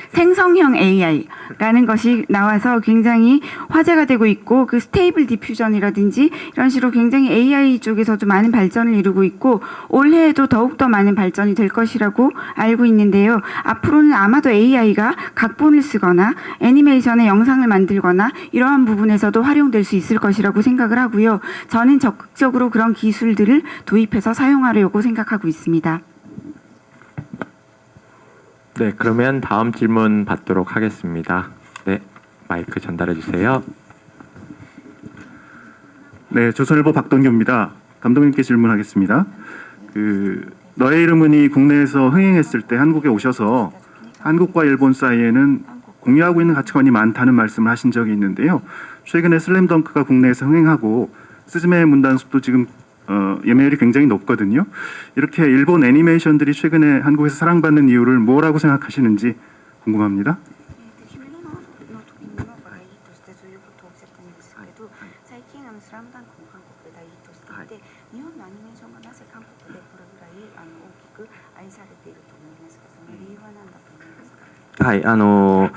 생성형 AI라는 것이 나와서 굉장히 화제가 되고 있고 그 스테이블 디퓨전이라든지 이런 식으로 굉장히 AI 쪽에서도 많은 발전을 이루고 있고 올해에도 더욱더 많은 발전이 될 것이라고 알고 있는데요. 앞으로는 아마도 AI가 각본을 쓰거나 애니메이션의 영상을 만들거나 이러한 부분에서도 활용될 수 있을 것이라고 생각을 하고요. 저는 적극적으로 그런 기술들을 도입해서 사용하려고 생각하고 있습니다. 네, 그러면 다음 질문 받도록 하겠습니다. 네, 마이크 전달해 주세요. 네, 조선일보 박동규입니다. 감독님께 질문하겠습니다. 너의 이름은이 국내에서 흥행했을 때 한국에 오셔서 한국과 일본 사이에는 공유하고 있는 가치관이 많다는 말씀을 하신 적이 있는데요. 최근에 슬램덩크가 국내에서 흥행하고 스즈메의 문단속도 지금 예매율이 굉장히 높거든요. 이렇게 일본 애니메이션들이 최근에 한국에서 사랑받는 이유를 뭐라고 생각하시는지 궁금합니다. 네,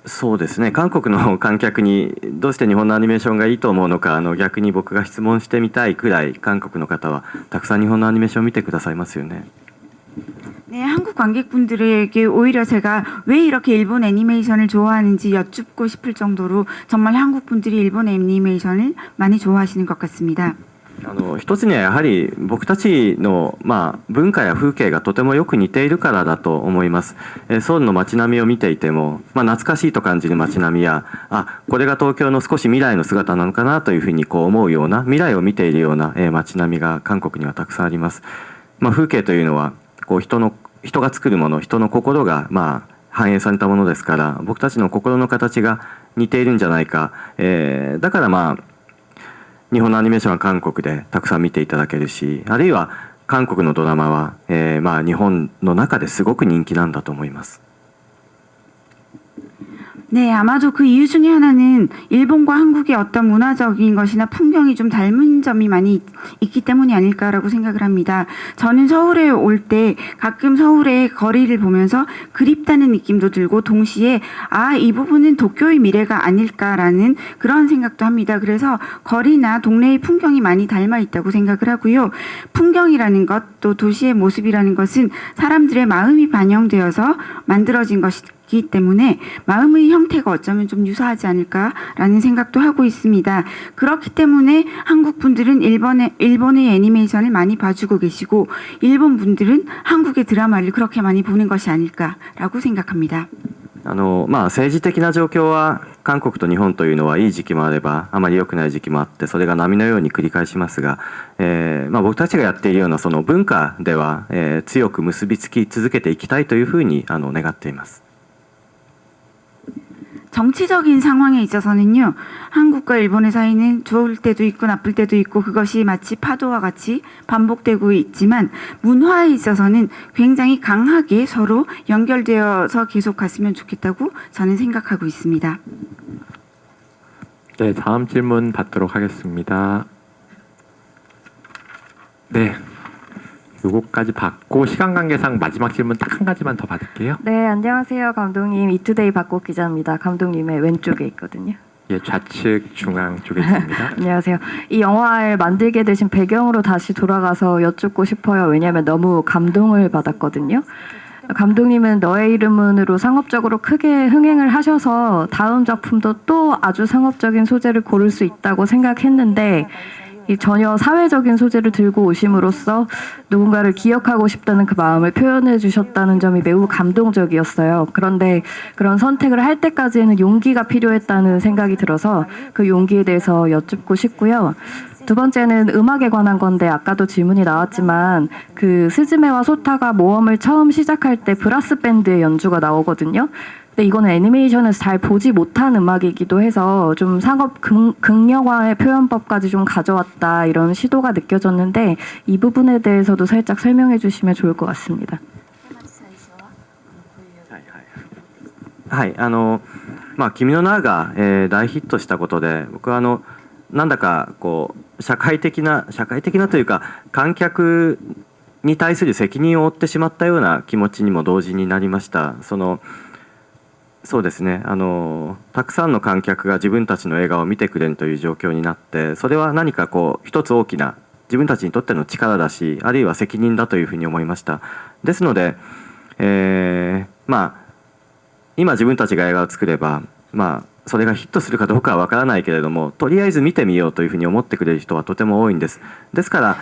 そうですね、韓国の観客にどうして日本のアニメーションがいいと思うのか逆に僕が質問してみたいくらい韓国の方はたくさん日本のアニメーションを見てくださいますよね。 네, 한국 관객분들에게 오히려 제가 왜 이렇게 일본 애니메이션을 좋아하는지 여쭙고 싶을 정도로 정말 한국 분들이 일본 애니메이션을 많이 좋아하시는 것 같습니다. 一つにはやはり僕たちの、文化や風景がとてもよく似ているからだと思います。ソウルの街並みを見ていても、懐かしいと感じる街並みやこれが東京の少し未来の姿なのかなというふうに思うような未来を見ているような街並みが韓国にはたくさんあります。風景というのは人が作るもの、人の心が反映されたものですから僕たちの心の形が似ているんじゃないか。だから日本のアニメーションは韓国でたくさん見ていただけるし、あるいは韓国のドラマは、まあ日本の中ですごく人気なんだと思います。 네, 아마도 그 이유 중에 하나는 일본과 한국의 어떤 문화적인 것이나 풍경이 좀 닮은 점이 많이 있기 때문이 아닐까라고 생각을 합니다. 저는 서울에 올 때 가끔 서울의 거리를 보면서 그립다는 느낌도 들고 동시에 이 부분은 도쿄의 미래가 아닐까라는 그런 생각도 합니다. 그래서 거리나 동네의 풍경이 많이 닮아 있다고 생각을 하고요. 풍경이라는 것, 또 도시의 모습이라는 것은 사람들의 마음이 반영되어서 만들어진 것이기 때문에 마음의 형태가 어쩌면 좀 유사하지 않을까라는 생각도 하고 있습니다. 그렇기 때문에 한국 분들은 일본의 애니메이션을 많이 봐주고 계시고 일본 분들은 한국의 드라마를 그렇게 많이 보는 것이 아닐까라고 생각합니다. まあ政治的な状況は韓国と日本というのはいい時期もあればあまり良くない時期もあってそれが波のように繰り返しますが、まあ僕たちがやっているようなその文化では、強く結びつき続けていきたいというふうに願っています。 정치적인 상황에 있어서는요, 한국과 일본의 사이는 좋을 때도 있고 나쁠 때도 있고 그것이 마치 파도와 같이 반복되고 있지만 문화에 있어서는 굉장히 강하게 서로 연결되어서 계속 갔으면 좋겠다고 저는 생각하고 있습니다. 네, 다음 질문 받도록 하겠습니다. 네, 요거까지 받고 시간 관계상 마지막 질문 딱 한 가지만 더 받을게요. 네, 안녕하세요. 감독님. 이투데이 박국 기자입니다. 감독님의 왼쪽에 있거든요. 예, 좌측 중앙 쪽에 있습니다. 안녕하세요. 이 영화를 만들게 되신 배경으로 다시 돌아가서 여쭙고 싶어요. 왜냐하면 너무 감동을 받았거든요. 감독님은 너의 이름은으로 상업적으로 크게 흥행을 하셔서 다음 작품도 또 아주 상업적인 소재를 고를 수 있다고 생각했는데 이 전혀 사회적인 소재를 들고 오심으로써 누군가를 기억하고 싶다는 그 마음을 표현해 주셨다는 점이 매우 감동적이었어요. 그런데 그런 선택을 할 때까지는 용기가 필요했다는 생각이 들어서 그 용기에 대해서 여쭙고 싶고요. 두 번째는 음악에 관한 건데 아까도 질문이 나왔지만 그 스즈메와 소타가 모험을 처음 시작할 때 브라스 밴드의 연주가 나오거든요. 근데 이거는 애니메이션에서 잘 보지 못한 음악이기도 해서 좀 상업 극영화의 표현법까지 좀 가져왔다 이런 시도가 느껴졌는데 이 부분에 대해서도 살짝 설명해 주시면 좋을 것 같습니다. はい、まあ君の名が、大ヒットしたことで僕はなんだかこう社会的なというか観客に対する責任を負ってしまったような気持ちにも同時になりました。そうですね、たくさんの観客が自分たちの映画を見てくれるという状況になってそれは何かこう一つ大きな自分たちにとっての力だしあるいは責任だというふうに思いました。ですので、まあ今自分たちが映画を作ればまあそれがヒットするかどうかはわからないけれどもとりあえず見てみようというふうに思ってくれる人はとても多いんです。ですから、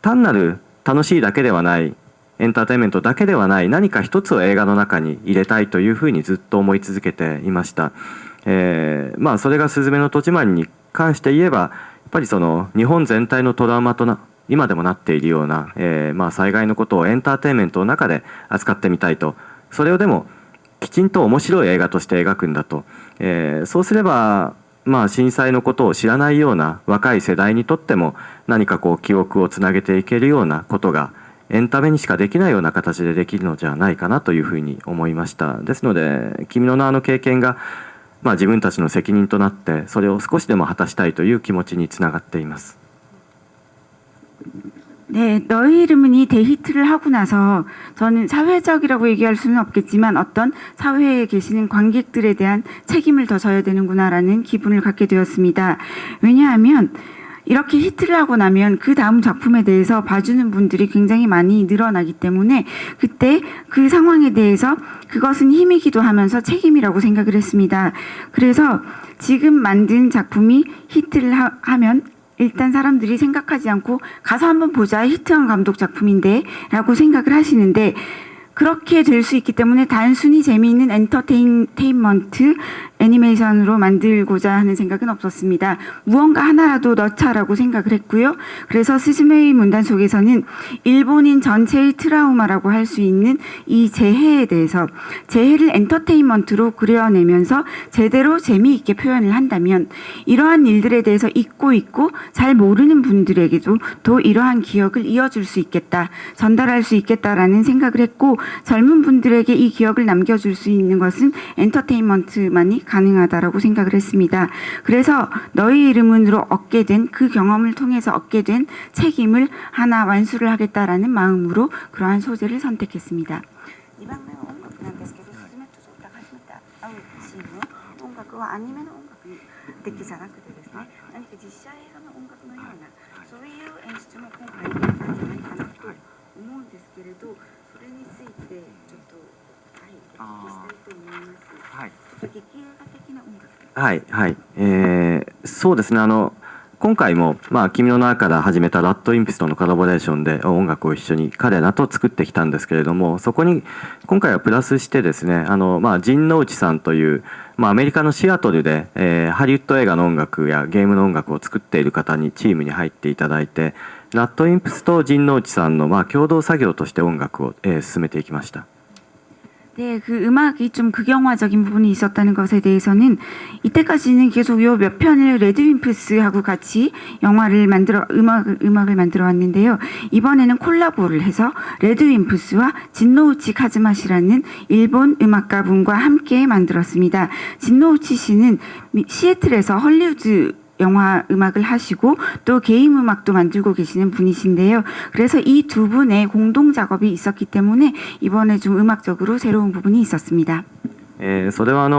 単なる楽しいだけではないエンターテインメントだけではない何か一つを映画の中に入れたいというふうにずっと思い続けていました。まあそれがすずめの戸締まりに関して言えばやっぱりその日本全体のトラウマと今でもなっているような、まあ災害のことをエンターテインメントの中で扱ってみたいとそれをでもきちんと面白い映画として描くんだと、そうすればまあ震災のことを知らないような若い世代にとっても何かこう記憶をつなげていけるようなことがエンタメにしかできないような形でできるのじゃないかなというふうに思いました。ですので君の名の経験が、まあ、自分たちの責任となってそれを少しでも果たしたいという気持ちにつながっています。 네, 너의 이름은이 대히트를 하고 나서 저는 사회적이라고 얘기할 수는 없겠지만 어떤 사회에 계시는 관객들에 대한 책임을 더 져야 되는구나라는 기분을 갖게 되었습니다. 왜냐하면 이렇게 히트를 하고 나면 그 다음 작품에 대해서 봐주는 분들이 굉장히 많이 늘어나기 때문에 그때 그 상황에 대해서 그것은 힘이기도 하면서 책임이라고 생각을 했습니다. 그래서 지금 만든 작품이 히트를 하면 일단 사람들이 생각하지 않고 가서 한번 보자 히트한 감독 작품인데 라고 생각을 하시는데 그렇게 될 수 있기 때문에 단순히 재미있는 엔터테인먼트 애니메이션으로 만들고자 하는 생각은 없었습니다. 무언가 하나라도 넣자라고 생각을 했고요. 그래서 스즈메의 문단 속에서는 일본인 전체의 트라우마라고 할 수 있는 이 재해에 대해서 재해를 엔터테인먼트로 그려내면서 제대로 재미있게 표현을 한다면 이러한 일들에 대해서 잊고 있고 잘 모르는 분들에게도 또 이러한 기억을 이어줄 수 있겠다, 전달할 수 있겠다라는 생각을 했고 젊은 분들에게 이 기억을 남겨줄 수 있는 것은 엔터테인먼트만이 가능하다라고 생각을 했습니다. 그래서 너의 이름으로 얻게 된 그 경험을 통해서 얻게 된 책임을 하나 완수를 하겠다라는 마음으로 그러한 소재를 선택했습니다. 2番目は音楽なんですけど、すずめとそうたが始めた会うシーンの音楽はアニメの音楽的じゃなくてですね、何か実写映画の音楽のようなそういう演出も今回入れたんじゃないかなと思うんですけれど、それについてちょっとお聞きしたいと思います。はい。ちょっと劇映画的な音楽。はいはい、そうですね、今回も、君の名から始めたラッドインプスとのコラボレーションで音楽を一緒に彼らと作ってきたんですけれども、そこに今回はプラスしてですね、陣内さんという、アメリカのシアトルで、ハリウッド映画の音楽やゲームの音楽を作っている方にチームに入っていただいて、ラッドインプスと陣内さんの、共同作業として音楽を、進めていきました。 네, 그 음악이 좀 극영화적인 부분이 있었다는 것에 대해서는 이때까지는 계속 요 몇 편을 레드윈프스하고 같이 영화를 음악을 만들어 왔는데요. 이번에는 콜라보를 해서 레드윈프스와 진노우치 카즈마시라는 일본 음악가 분과 함께 만들었습니다. 진노우치 씨는 시애틀에서 헐리우드 영화 음악을 하시고 또 게임 음악도 만들고 계시는 분이신데요. 그래서 이 두 분의 공동 작업이 있었기 때문에 이번에 좀 음악적으로 새로운 부분이 있었습니다. それは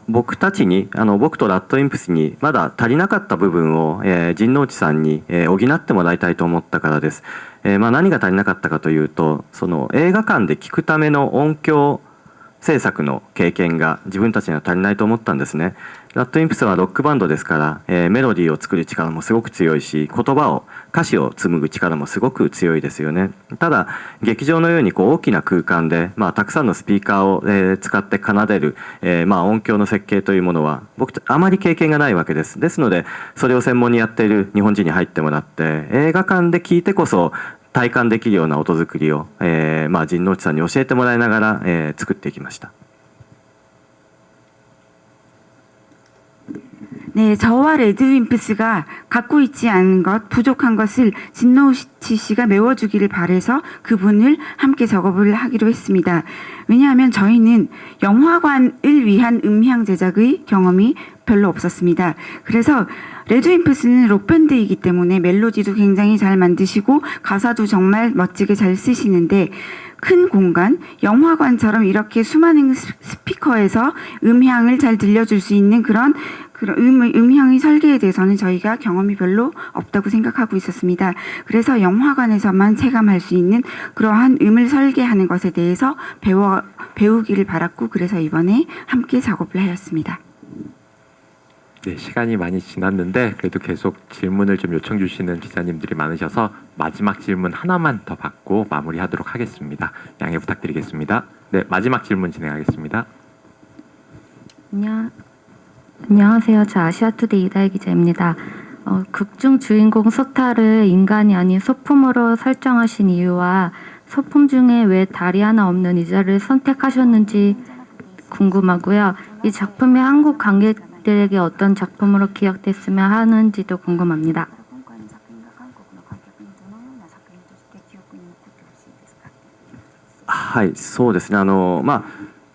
僕たちに僕とラッドインプスにまだ足りなかった部分を、陣内さんに、補ってもらいたいと思ったからです。何が足りなかったかというと、その映画館で聴くための音響制作の経験が自分たちには足りないと思ったんですね。ラッドインプスはロックバンドですから、メロディーを作る力もすごく強いし、歌詞を紡ぐ力もすごく強いですよね。ただ劇場のように大きな空間で、たくさんのスピーカーを、使って奏でる、音響の設計というものは僕あまり経験がないわけです。ですのでそれを専門にやっている日本人に入ってもらって、映画館で聴いてこそ体感できるような音作りを、陣内さんに教えてもらいながら、作っていきました。 네, 저와 레드윈프스가 갖고 있지 않은 것, 부족한 것을 진노우치 씨가 메워주기를 바래서 그분을 함께 작업을 하기로 했습니다. 왜냐하면 저희는 영화관을 위한 음향 제작의 경험이 별로 없었습니다. 그래서 레드윈프스는 록밴드이기 때문에 멜로디도 굉장히 잘 만드시고 가사도 정말 멋지게 잘 쓰시는데 큰 공간, 영화관처럼 이렇게 수많은 스피커에서 음향을 잘 들려줄 수 있는 그런 음향의 설계에 대해서는 저희가 경험이 별로 없다고 생각하고 있었습니다. 그래서 영화관에서만 체감할 수 있는 그러한 음을 설계하는 것에 대해서 배우기를 바랐고 그래서 이번에 함께 작업을 하였습니다. 네, 시간이 많이 지났는데 그래도 계속 질문을 좀 요청 주시는 기자님들이 많으셔서 마지막 질문 하나만 더 받고 마무리하도록 하겠습니다. 양해 부탁드리겠습니다. 네, 마지막 질문 진행하겠습니다. 안녕하세요. 저 아시아투데이 이다혜 기자입니다. 극중 주인공 소타를 인간이 아닌 소품으로 설정하신 이유와 소품 중에 왜 다리 하나 없는 의자를 선택하셨는지 궁금하고요. 이 작품이 한국 관객들에게 어떤 작품으로 기억됐으면 하는지도 궁금합니다. はい、そうですね。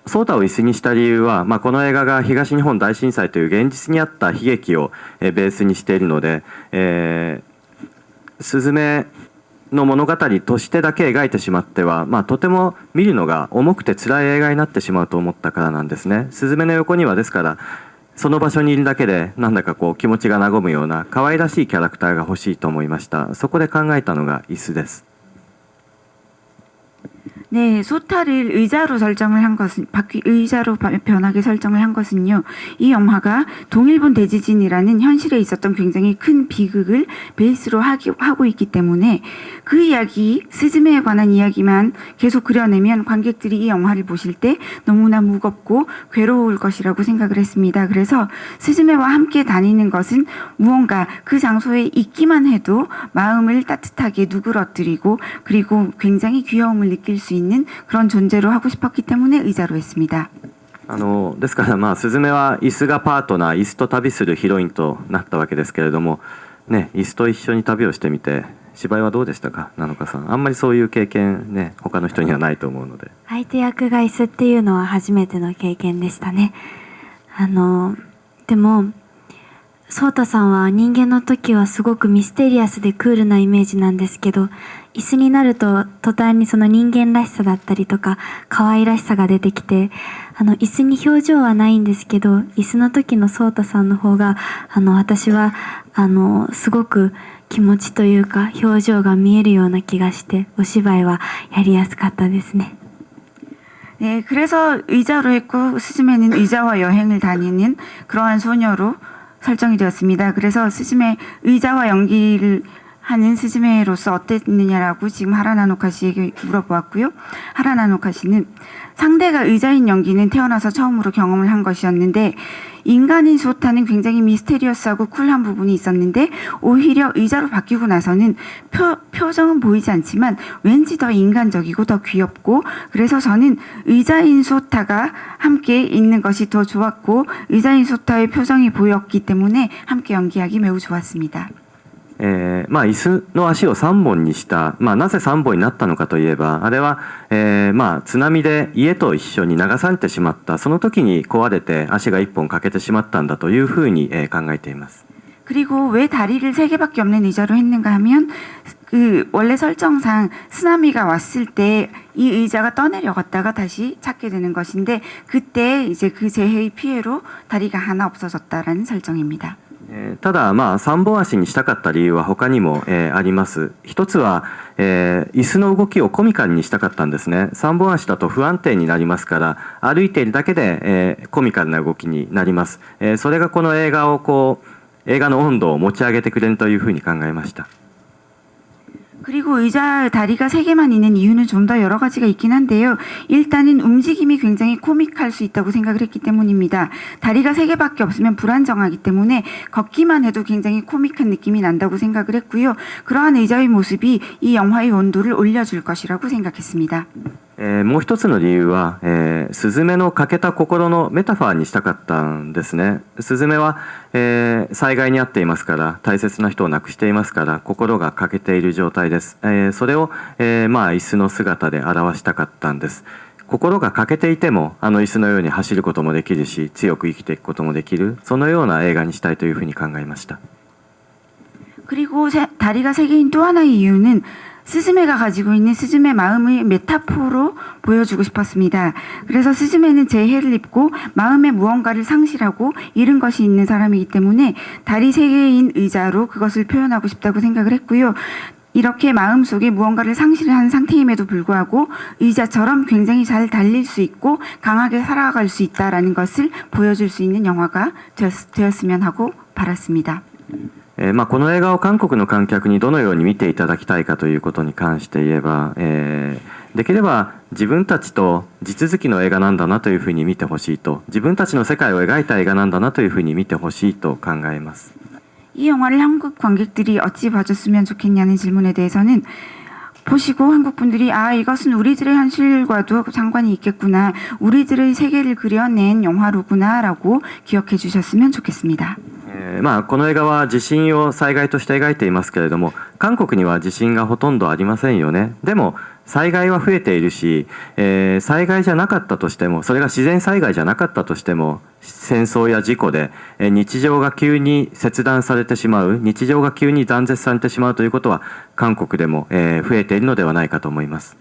ソータを椅子にした理由は、この映画が東日本大震災という現実にあった悲劇を、ベースにしているので、スズメの物語としてだけ描いてしまっては、とても見るのが重くて辛い映画になってしまうと思ったからなんですね。スズメの横にはですからその場所にいるだけでなんだか気持ちが和むような可愛らしいキャラクターが欲しいと思いました。そこで考えたのが椅子です。 네, 소타를 의자로 설정을 한 것은 의자로 변하게 설정을 한 것은요. 이 영화가 동일본 대지진이라는 현실에 있었던 굉장히 큰 비극을 베이스로 하고 있기 때문에 그 이야기, 스즈메에 관한 이야기만 계속 그려내면 관객들이 이 영화를 보실 때 너무나 무겁고 괴로울 것이라고 생각을 했습니다. 그래서 스즈메와 함께 다니는 것은 무언가 그 장소에 있기만 해도 마음을 따뜻하게 누그러뜨리고 그리고 굉장히 귀여움을 느낄 수 있는 그런 존재로 하고 싶었기 때문에 의자로 했습니다. ですからまあスズメは椅子がパートナー、椅子と旅するヒロインとなったわけですけれども、ね、椅子と一緒に旅をしてみて芝居はどうでしたか、七日さん。あんまりそういう経験ね、他の人にはないと思うので。相手役が椅子っていうのは初めての経験でしたね。でもソータさんは人間の時はすごくミステリアスでクールなイメージなんですけど、椅子になると途端にその人間らしさだったりとか可愛らしさが出てきて、椅子に表情はないんですけど、椅子の時のソータさんの方が私はすごく気持ちというか表情が見えるような気がしてお芝居はやりやすかったですね。 네, 그래서 의자로 했고 스즈메는 의자와 여행을 다니는 그러한 소녀로 설정이 되었습니다. 그래서 스즈메 의자와 연기를 하는 스즈메로서 어땠느냐라고 지금 하라나노카 씨에게 물어보았고요. 하라나노카 씨는 상대가 의자인 연기는 태어나서 처음으로 경험을 한 것이었는데 인간인 소타는 굉장히 미스테리어스하고 쿨한 부분이 있었는데 오히려 의자로 바뀌고 나서는 표정은 보이지 않지만 왠지 더 인간적이고 더 귀엽고 그래서 저는 의자인 소타가 함께 있는 것이 더 좋았고 의자인 소타의 표정이 보였기 때문에 함께 연기하기 매우 좋았습니다. まあ椅子の足を3本にした、まあ、なぜ3本になったのかといえばあれは、まあ津波で家と一緒に流されてしまったその時に壊れて足が1本欠けてしまったんだというふうに考えています。 그리고 왜 다리를 3개밖에 없는 의자로 했는가 하면 그 원래 설정상 쓰나미가 왔을 때 이 의자가 떠내려갔다가 다시 찾게 되는 것인데 그때 이제 그 재해의 피해로 다리가 하나 없어졌다라는 설정입니다. ただまあ3本足にしたかった理由は他にも、あります。一つは、椅子の動きをコミカルにしたかったんですね。3本足だと不安定になりますから歩いているだけで、コミカルな動きになります。それがこの映画を映画の温度を持ち上げてくれるというふうに考えました。 그리고 의자 다리가 3개만 있는 이유는 좀 더 여러 가지가 있긴 한데요. 일단은 움직임이 굉장히 코믹할 수 있다고 생각을 했기 때문입니다. 다리가 3개밖에 없으면 불안정하기 때문에 걷기만 해도 굉장히 코믹한 느낌이 난다고 생각을 했고요. 그러한 의자의 모습이 이 영화의 온도를 올려줄 것이라고 생각했습니다. もう一つの理由は、スズメの欠けた心のメタファーにしたかったんですね。スズメは、災害に遭っていますから大切な人を亡くしていますから心が欠けている状態です。それを、まあ椅子の姿で表したかったんです。心が欠けていても椅子のように走ることもできるし強く生きていくこともできるそのような映画にしたいというふうに考えました。 그리고 다리가 3개인 또 하나의 이유는 스즈메가 가지고 있는 스즈메 마음의 메타포로 보여주고 싶었습니다. 그래서 스즈메는 재해를 입고 마음에 무언가를 상실하고 잃은 것이 있는 사람이기 때문에 다리 3개인 의자로 그것을 표현하고 싶다고 생각을 했고요. 이렇게 마음속에 무언가를 상실한 상태임에도 불구하고 의자처럼 굉장히 잘 달릴 수 있고 강하게 살아갈 수 있다라는 것을 보여줄 수 있는 영화가 되었으면 하고 바랐습니다. まあこの映画を韓国の観客にどのように見ていただきたいかということに関して言えば、できれば自分たちと地続きの映画なんだなというふうに見てほしいと自分たちの世界を描いた映画なんだなというふうに見てほしいと考えます。 이 영화를 한국 관객들이 어찌 봐줬으면 좋겠냐는 질문에 대해서는 보시고 한국 분들이 아 이것은 우리들의 현실과도 상관이 있겠구나 우리들의 세계를 그려낸 영화로구나라고 기억해 주셨으면 좋겠습니다. まあこの映画は地震を災害として描いていますけれども韓国には地震がほとんどありませんよね。でも災害は増えているし、災害じゃなかったとしてもそれが自然災害じゃなかったとしても戦争や事故で日常が急に切断されてしまう日常が急に断絶されてしまうということは韓国でも増えているのではないかと思います。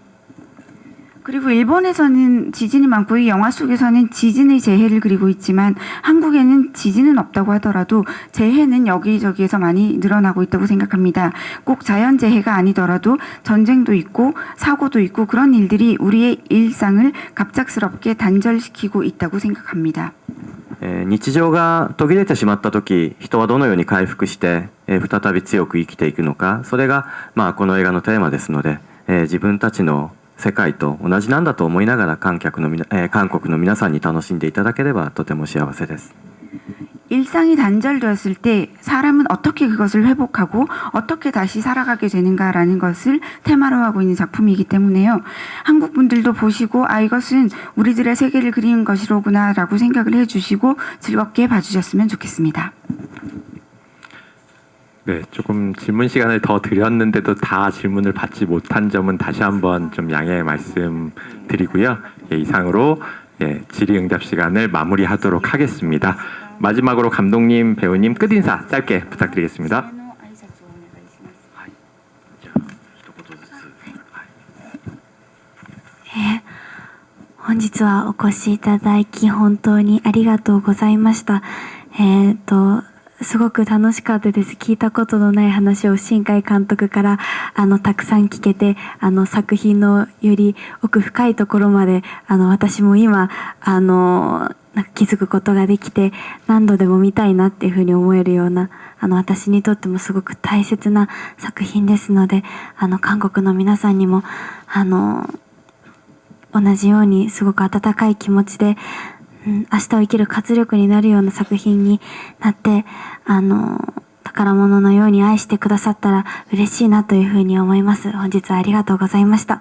그리고 일본에서는 지진이 많고 이 영화 속에서는 지진의 재해를 그리고 있지만 한국에는 지진은 없다고 하더라도 재해는 여기저기에서 많이 늘어나고 있다고 생각합니다. 꼭 자연재해가 아니더라도 전쟁도 있고 사고도 있고 그런 일들이 우리의 일상을 갑작스럽게 단절시키고 있다고 생각합니다. 日常が途切れてしまった時、人はどのように回復して、再び強く生きていくのか、それが、この映画のテーマですので、自分たちの世界と同じなんだと思いながら韓国の皆さんに楽しんでいただければとても幸せです。 일상이 단절되었을 때 사람은 어떻게 그것을 회복하고 어떻게 다시 살아가게 되는가라는 것을 테마로 하고 있는 작품이기 때문에요. 한국 분들도 보시고 이것은 우리들의 세계를 그리는 것이로구나라고 생각을 해주시고 즐겁게 봐주셨으면 좋겠습니다. 네, 조금 질문 시간을 더 드렸는데도 다 질문을 받지 못한 점은 다시 한번 좀 양해 말씀드리고요. 예, 이상으로 질의응답 시간을 마무리하도록 하겠습니다. 마지막으로 감독님, 배우님 끝인사 짧게 부탁드리겠습니다. 네, 本日はお越しいただき本当にありがとうございました。すごく楽しかったです。聞いたことのない話を新海監督からたくさん聞けて、作品のより奥深いところまで私も今なんか気づくことができて、何度でも見たいなっていうふうに思えるような私にとってもすごく大切な作品ですので、韓国の皆さんにも同じようにすごく温かい気持ちで、明日を生きる活力になるような作品になって、宝物のように愛してくださったら嬉しいなというふうに思います。本日はありがとうございました。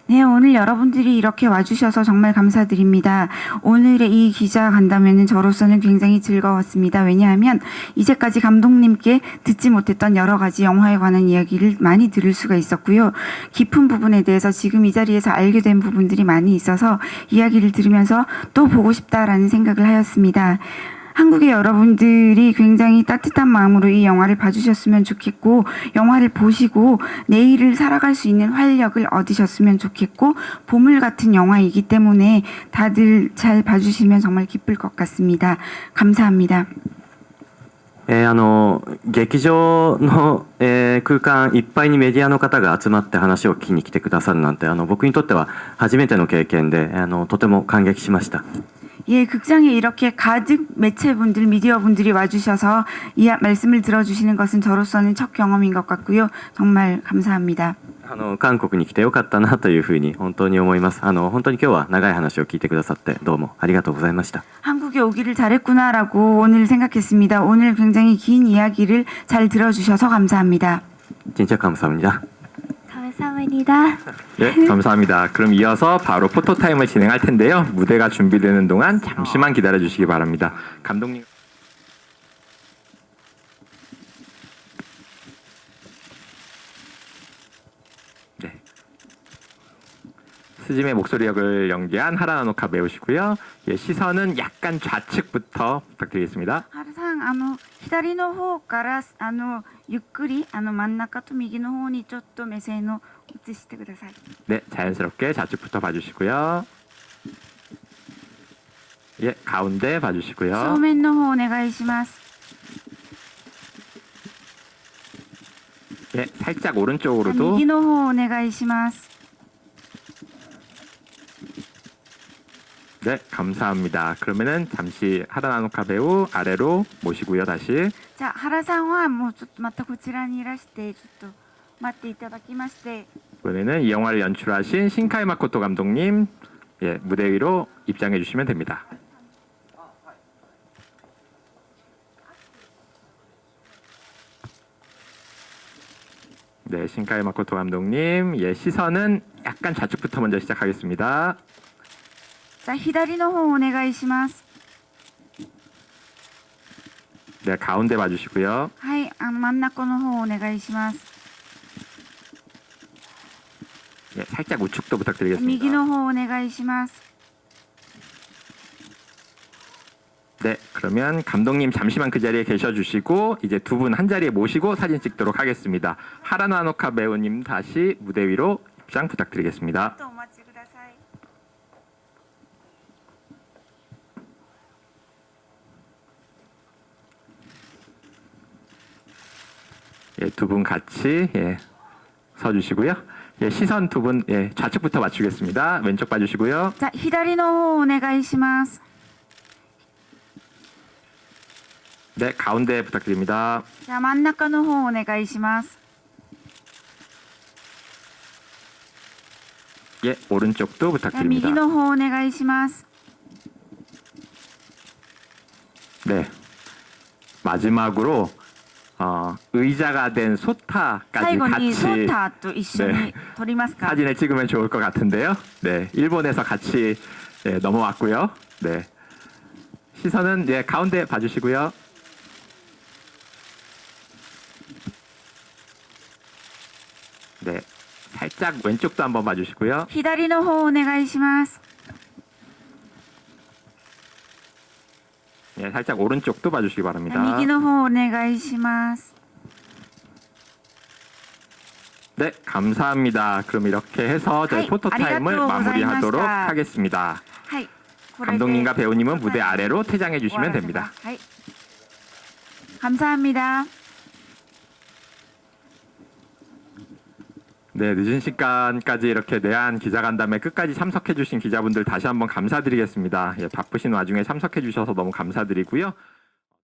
네, 오늘 여러분들이 이렇게 와주셔서 정말 감사드립니다. 오늘의 이 기자 간담회는 저로서는 굉장히 즐거웠습니다. 왜냐하면 이제까지 감독님께 듣지 못했던 여러 가지 영화에 관한 이야기를 많이 들을 수가 있었고요. 깊은 부분에 대해서 지금 이 자리에서 알게 된 부분들이 많이 있어서 이야기를 들으면서 또 보고 싶다라는 생각을 하였습니다. 한국의 여러분들이 굉장히 따뜻한 마음으로 이 영화를 봐주셨으면 좋겠고, 영화를 보시고 내일을 살아갈 수 있는 활력을 얻으셨으면 좋겠고, 보물 같은 영화이기 때문에 다들 잘 봐주시면 정말 기쁠 것 같습니다. 감사합니다. 劇場の、空間いっぱいにメディアの方が集まって話を聞きに来てくださるなんて僕にとっては初めての経験でとても感激しました。 예, 극장에 이렇게 가득 매체분들, 미디어분들이 와주셔서 이 말씀을 들어주시는 것은 저로서는 첫 경험인 것 같고요. 정말 감사합니다. 韓国に来てよかったなというふうに本当に思います。本当に今日は長い話を聞いてくださってどうもありがとうございました。 한국에 오기를 잘했구나라고 오늘 생각했습니다. 오늘 굉장히 긴 이야기를 잘 들어주셔서 감사합니다. 진짜 감사합니다. 감사합니다. 네, 감사합니다. 그럼 이어서 바로 포토타임을 진행할 텐데요. 무대가 준비되는 동안 잠시만 기다려 주시기 바랍니다. 감독님. 네. 스즈메 목소리 역을 연기한 하라나노카 배우시고요. 예, 시선은 약간 좌측부터 부탁드리겠습니다. 하루상 左の方からゆっくり真ん中と右の方にちょっと目線を移してください。 네, 자연스럽게 좌측부터 봐주시고요. 예, 가운데 봐주시고요. 正面の方お願いします。 예, 살짝 오른쪽으로도. 右の方お願いします。 네, 감사합니다. 그러면은 잠시 하라나노카 배우 아래로 모시고요, 다시. じゃあ原さんはもうちょっとまたこちらにいらしてちょっと待っていただきまして。 이번에는 이 영화를 연출하신 신카이 마코토 감독님, 예, 무대 위로 입장해 주시면 됩니다. 네, 신카이 마코토 감독님, 예, 시선은 약간 좌측부터 먼저 시작하겠습니다. じゃあ左の方お願いします。 네, 가운데 봐주시고요. はい、真ん中の方お願いします。 예, 살짝 우측도 右 부탁드리겠습니다. の方お願いします。 네, 그러면 감독님 잠시만 그 자리에 계셔주시고 이제 두 분 한 자리에 모시고 사진 찍도록 하겠습니다. 하라나노카 배우님 다시 무대 위로 입장 부탁드리겠습니다. お待ちください。 예, 두 분 같이 예, 서주시고요. 예, 시선 두 분 예, 좌측부터 맞추겠습니다. 왼쪽 봐주시고요. じゃあ左の方お願いします。 네, 가운데 부탁드립니다. じゃあ真ん中の方お願いします。 예, 오른쪽도 じゃあ 부탁드립니다. 右の方お願いします。 네. 마지막으로 의자가 된 最 소타까지 後に 같이 ソータと一緒に 네 撮りますか。 사진을 찍으면 좋을 것 같은데요. 네, 일본에서 같이 네, 넘어왔고요. 네, 시선은 예, 가운데 봐주시고요. 네, 살짝 왼쪽도 한번 봐주시고요. 左の方お願いします。 예, 살짝 오른쪽도 봐주시기 じゃあ 바랍니다. 右の方お願いします。 네, 감사합니다. 그럼 이렇게 해서 저희 하이, 포토타임을 아리가또 마무리하도록 고자이마시다. 하겠습니다. はい。これで 감독님과 배우님은 무대 아래로 퇴장해 終わ 주시면 らせ 됩니다. ます。はい。감사합니다. 네, 늦은 시간까지 이렇게 내한 기자간담회 끝까지 참석해 주신 기자분들 다시 한번 감사드리겠습니다. 예, 바쁘신 와중에 참석해 주셔서 너무 감사드리고요.